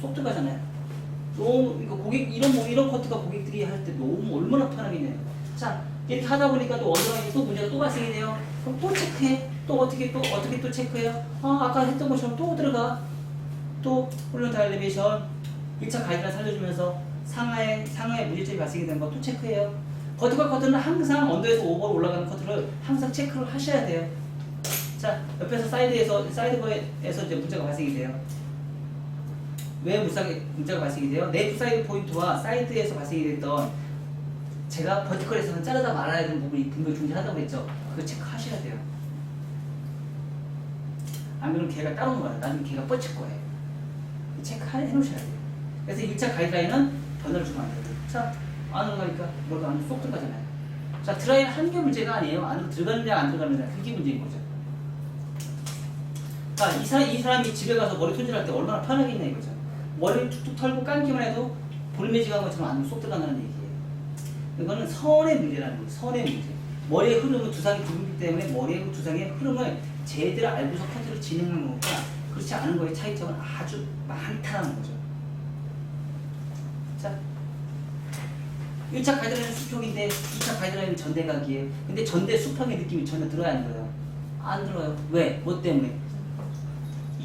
쏙 들어가잖아요. 너무 이거 이런 커트가 고객들이 할 때 너무 얼마나 편하겠냐요. 자, 이렇게 하다 보니까 또 어느 또 문제가 또 발생이 돼요. 그럼 또 체크해. 또 어떻게 또 체크해요? 아까 했던 것처럼 또 들어가. 또 홀런트 엘리베이션 1차 가이드라인 살려주면서 상하의 무제점이 발생이 되는 거 또 체크해요. 버티컬 커트는 항상 언더에서 오버로 올라가는 커트를 항상 체크를 하셔야 돼요. 자, 옆에서 사이드버에서 이제 문제가 발생이 돼요. 왜 문제가 발생이 돼요? 네이프 사이드 포인트와 사이드에서 발생이 됐던 제가 버티컬에서는 자르다 말아야 되는 부분이 분명히 존재하다고 했죠. 그거 체크하셔야 돼요. 안 그러면 걔가 따로 놀아요. 나중에 걔가 뻗칠 거예요. 체크해 놓으셔야 돼요. 그래서 1차 가이드라인은 변화를 주면 안 돼요. 자, 안으로 가니까 뭐가 안으로 쏙 들어가잖아요. 자, 드라이는 한 개 문제가 아니에요. 안으로 들어가느냐 안 들어가느냐 그게 문제인 거죠. 자, 이 사람이 집에 가서 머리 손질할 때 얼마나 편하겠냐 이거죠. 머리를 툭툭 털고 감기만 해도 볼매직한 것처럼 안으로 쏙 들어간다는 얘기예요. 이거는 선의 문제라는 거예요. 선의 문제. 머리의 흐름은 두상이 굵기 때문에 머리의 두상의 흐름을 제대로 알고서 커트를 진행하는 것과 그렇지 않은 거의 차이점은 아주 많다는 거죠. 자, 1차 가이드라인은 수평인데 2차 가이드라인은 전대각이에요. 근데 전대 수평의 느낌이 전혀 들어야 안 들어요? 안 들어요. 왜? 뭐 때문에?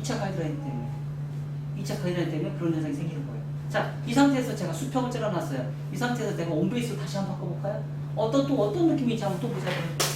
2차 가이드라인 때문에. 2차 가이드라인 때문에 그런 현상이 생기는 거예요. 자, 이 상태에서 제가 수평을 잘라놨어요. 이 상태에서 내가 온베이스로 다시 한번 바꿔볼까요? 어떤 느낌인지 한번 또 보자고요.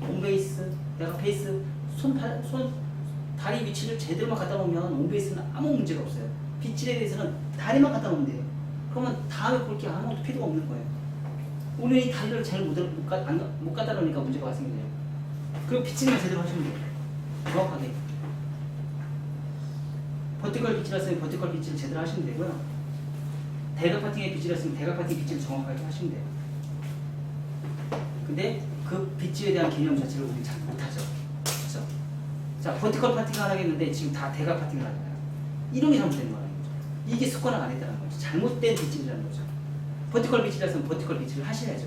온베이스, 내가 베이스, 다리 위치를 제대로만 갖다 놓으면 온베이스는 아무 문제가 없어요. 빗질에 대해서는 다리만 갖다 놓으면 돼요. 그러면 다음에 볼 게 아무것도 필요가 없는 거예요. 오늘 이 다리를 잘 못 갖다 놓으니까 문제가 발생돼요. 그리고 빗질만 제대로 하시면 돼요. 정확하게. 버티컬 빗질 했으면 버티컬 빗질 제대로 하시면 되고요. 대각 파팅에 빗질 했으면 대각 파팅 빗질 정확하게 하시면 돼요. 근데 그 빗질에 대한 개념 자체를 우리 잘 못하죠. 그렇죠? 자, 버티컬 파팅을 하겠는데 지금 다 대각 파팅을 하잖아요. 이런 게 잘못된 거라는 거죠. 이게 습관화가 안 했다는 거죠. 잘못된 빗질이라는 거죠. 버티컬 빗질이라서는 버티컬 빗질을 하셔야죠.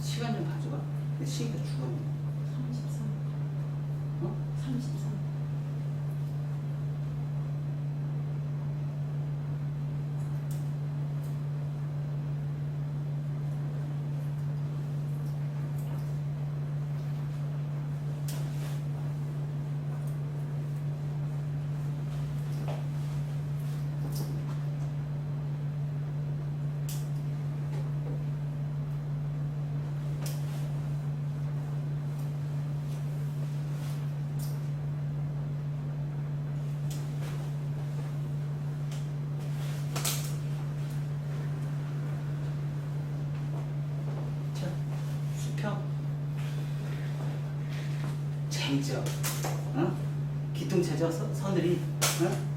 시간 좀 봐줘봐. 시기가 죽었네. 33. 어? 33. 있죠. 어? 기통체죠. 선들이. 어?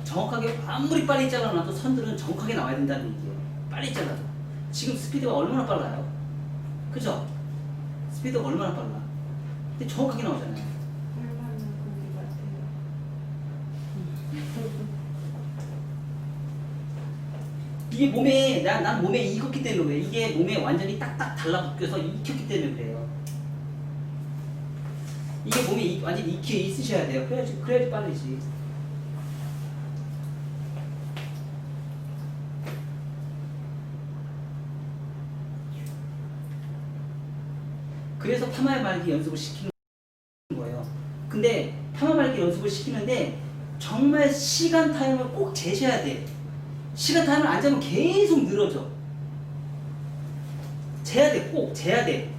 정확하게 아무리 빨리 잘라놔도 선들은 정확하게 나와야 된다는 얘기예요. 빨리 잘라도. 지금 스피드가 얼마나 빨라요? 그죠? 스피드가 얼마나 빨라? 근데 정확하게 나오잖아요. 얼마나 그런 것 같아요. 이게 몸에 난 몸에 익었기 때문에 그래. 이게 몸에 완전히 딱딱 달라붙어서 익혔기 때문에 그래요. 이게 몸에 완전히 익혀 있으셔야 돼요. 그래야지 빠르지. 그래서 파마 말기 연습을 시키는 거예요. 근데 파마 말기 연습을 시키는데 정말 시간 타임을 꼭 재셔야 돼. 시간 타임을 안 재면 계속 늘어져. 재야 돼. 꼭 재야 돼.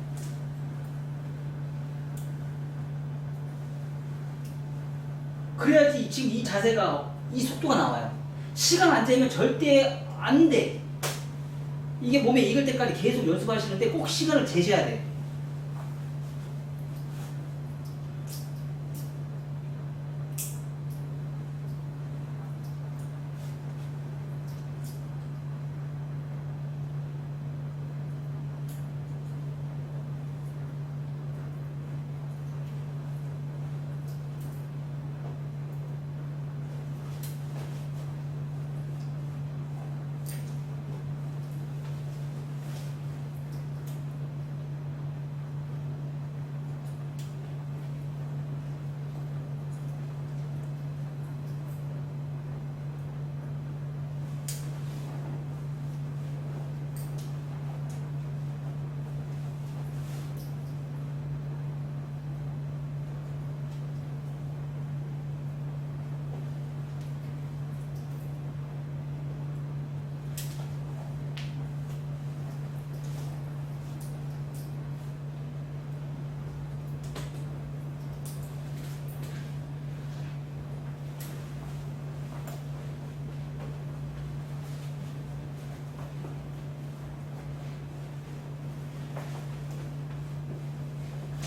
그래야지 지금 이 자세가 이 속도가 나와요. 시간 안 재면 절대 안 돼. 이게 몸에 익을 때까지 계속 연습하시는데 꼭 시간을 재셔야 돼.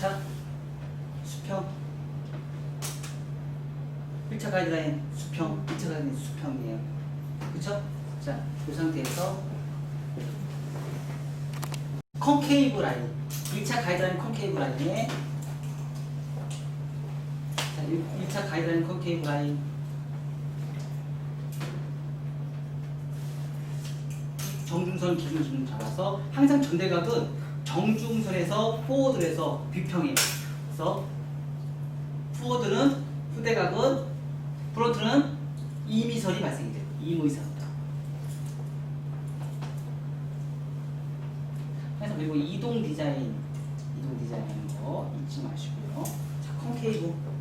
자, 수평. 1차 가이드라인 수평, 2차 가이드라인 수평이에요. 그쵸? 자, 이 상태에서 컨케이브 라인. 1차 가이드라인 컨케이브 라인에 자, 1차 가이드라인 컨케이브 라인. 정중선, 기준선 잡아서 항상 전대각은 정중선에서 포워드에서 비평이에요. 그래서 포워드는 후대각은 프론트는 이미설이 발생이 돼요. 이미설. 그래서 그리고 이동 디자인하는 거 잊지 마시고요. 자, 컨케이브.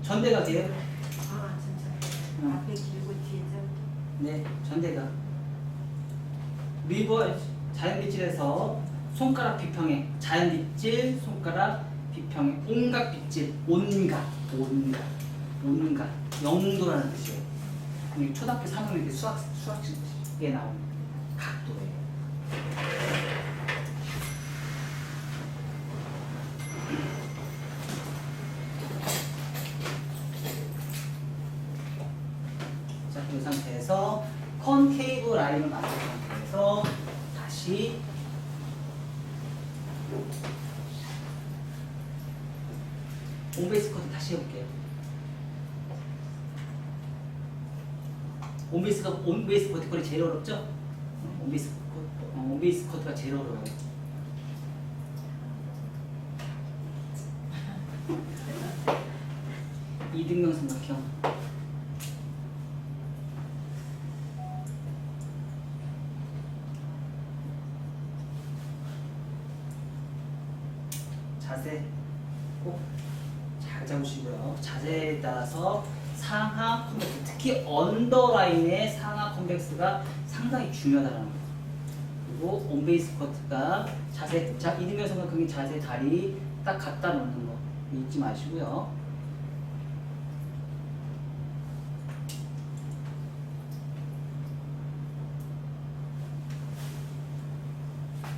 전대각이에요. 아, 진짜. 앞에 길고 뒤에 짧고. 네, 전대각. 리버 자연빗질에서 손가락 비평에 자연빗질, 손가락 비평에 온갖 빗질, 온갖 영도라는 뜻이에요. 우리 초등학교 3학년 때 수학에 나오는 각도예요. 이 상태에서 컨케이브 라인을 만든 상태에서 다시 온베이스 커트 다시 해볼게요. 온베이스 버티컬이 제일 어렵죠? 온베이스 커트가 제일 어려워요. 이등병 삼각형. 자세 꼭 잘 잡으시고요. 자세에 따라서 상하 컴백스, 특히 언더라인의 상하 컴백스가 상당히 중요하다는 거. 그리고 온베이스 커트가 자세, 자, 이등병성은 그게 자세 다리 딱 갖다 놓는 거 잊지 마시고요.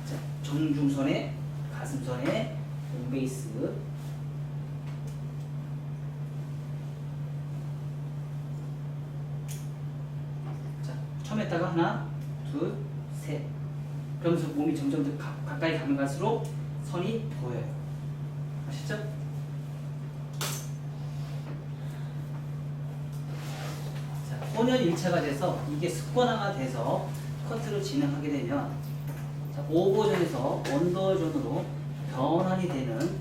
자, 정중선에 가슴선에 온베이스. 자, 처음 했다가 하나, 둘, 셋. 그러면서 몸이 점점 더 가까이 가면 갈수록 선이 보여요. 아시죠? 자, 혼연 일체가 돼서 이게 습관화가 돼서 커트를 진행하게 되면 자, 오버존에서 언더존으로 변환이 되는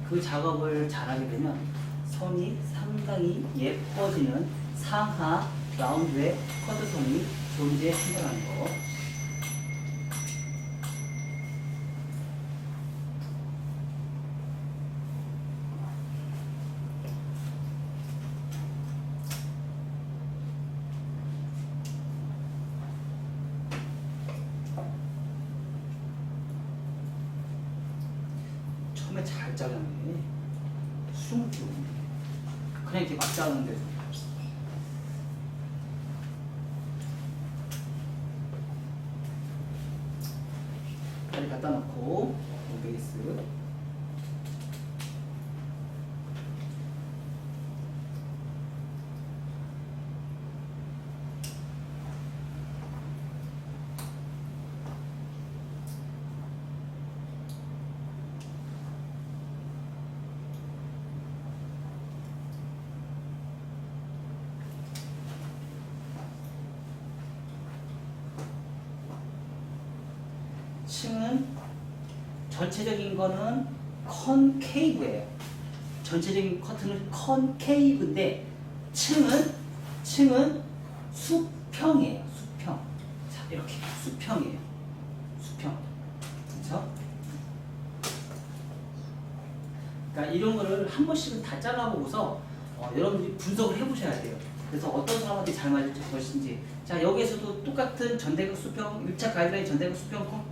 그 작업을 잘하게 되면 선이 상당히 예뻐지는 상하 라운드의 커트선이 존재한다는 거. 처음에 잘 잘랐네. 숨을 끼우네. 그냥 이렇게 막 자르는데. 다리 갖다 놓고 베이스. 층은 전체적인 거는 컨케이브예요. 전체적인 커트는 컨케이브인데 층은 수평이에요. 수평. 자, 이렇게 수평이에요. 수평. 그렇죠? 그러니까 이런 거를 한 번씩은 다 잘라보고서 여러분들이 분석을 해보셔야 돼요. 그래서 어떤 사람한테 잘 맞을 것인지. 자, 여기에서도 똑같은 전대각 수평, 1차 가이드라인 전대각 수평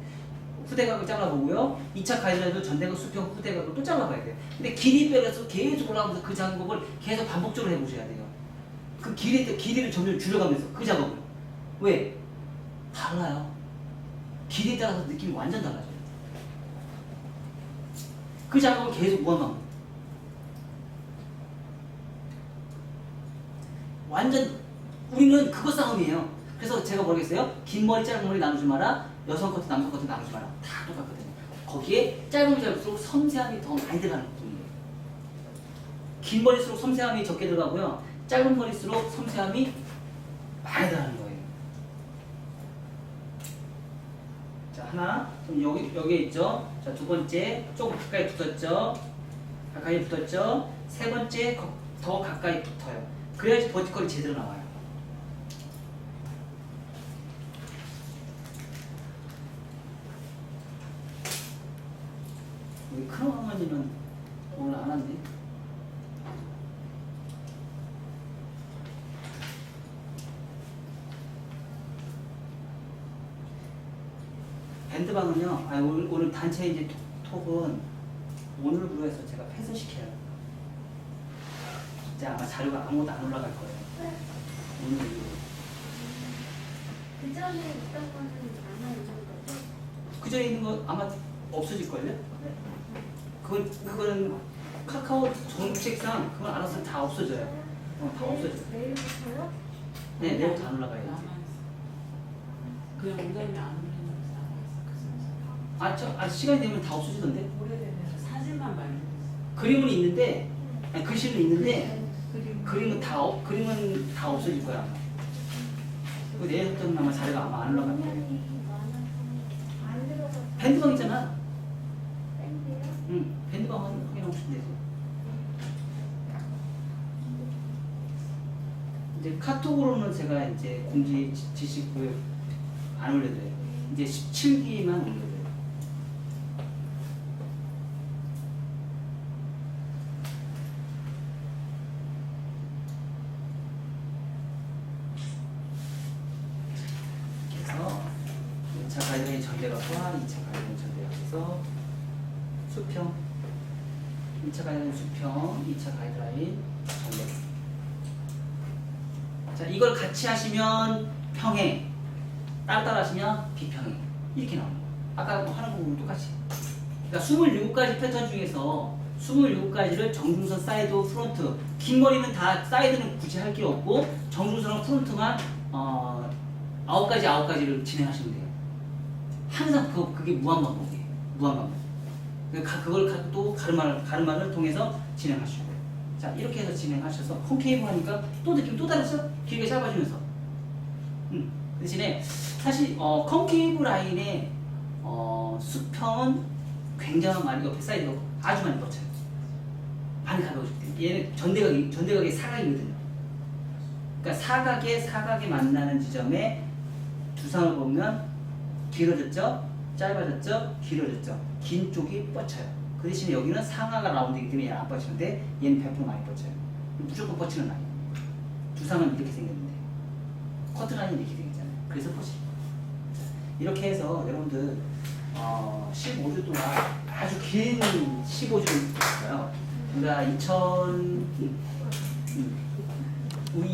후대각을 잘라보고요. 2차 가이드라인도 전대각 수평 후대각을 또 잘라봐야 돼요. 근데 길이별에서 계속 올라가면서 그 작업을 계속 반복적으로 해보셔야 돼요. 그 길이를 점점 줄여가면서 그 작업을. 왜? 달라요. 길이에 따라서 느낌이 완전 달라져요. 그 작업을 계속 모아가면 완전 우리는 그거 싸움이에요. 그래서 제가 모르겠어요. 긴 머리 짧은 머리 나누지 마라. 여성 커트 남성 커트 나누지 마라. 다 똑같거든요. 거기에 짧으면 짧을수록 섬세함이 더 많이 들어가는 부분이에요. 긴 머리일수록 섬세함이 적게 들어가고요. 짧은 머리일수록 섬세함이 많이 들어가는 거예요. 자, 하나. 그럼 여기에 있죠. 자, 두 번째. 조금 가까이 붙었죠. 가까이 붙었죠. 세 번째 더 가까이 붙어요. 그래야지 버티컬이 제대로 나와요. 우리 큰 어머니는 오늘 안 왔네. 밴드방은요, 오늘 단체 이제 톡은 오늘부로 해서 제가 폐쇄시켜요. 진짜 아마 자료가 아무것도 안 올라갈 거예요. 오늘 이후로. 그 전에 있던 거는 안 하는 거죠? 그 전에 있는 거 아마 없어질걸요? 네. 그거는 카카오 정책상 그건 알아서 다 없어져요. 다 없어져요. 내일부터요? 네, 내일부터 안 올라가야지. 그냥 오다니 안 올리는 거 시간이 되면 다 없어지던데? 오래되면서 사진만 많이 그림은 있는데, 아니, 글씨는 있는데, 그림은 다 없어질 거야. 아마. 그 내일부터는 아마 자료가 아마 안 올라갈 거예요. 안 들어서 밴드방 있잖아. 밴드요? 응, 밴드방은 확인하시면 되죠. 이제 카톡으로는 제가 이제 공지 지식을 안 올려드려요. 이제 17기만 올려드려요. 그래서 1차 가이드라인 전대각과 2차 가이드라인 전대각에서 수평 1차 가이드라인 수평 2차 가이드라인 전대각. 자, 이걸 같이 하시면 평행, 따로따로 하시면 비평행 이렇게 나옵니다. 아까 뭐 하는 부분 똑같이. 그러니까 27가지 패턴 중에서 27가지를 정중선, 사이드, 프론트, 긴 머리는 다 사이드는 굳이 할 게 없고 정중선과 프론트만 9가지를 진행하시면 돼요. 항상 그게 무한 반복이에요. 무한 반복. 그걸 또 가르마를 통해서 진행하시고. 자, 이렇게 해서 진행하셔서 콘케이브 하니까 또 느낌 또 다르죠? 길게 짧아지면서. 대신에 사실 콘케이브 라인의 수평은 굉장히 많이 옆에 사이드가 아주 많이 뻗쳐요. 많이 가벼워질 때. 얘는 전대각의 사각이거든요. 그러니까 사각에 만나는 지점에 두상을 보면 길어졌죠? 짧아졌죠? 길어졌죠? 긴 쪽이 뻗쳐요. 그 대신에 여기는 상하가 라운드이기 때문에 얘는 안 뻗치는데 얘는 100% 많이 뻗쳐요. 무조건 뻗치는 라인. 두상은 이렇게 생겼는데 커트라인이 이렇게 생겼잖아요. 그래서 뻗치. 이렇게 해서 여러분들 15주 동안 아주 긴 15주를 있어요. 그러니까 우리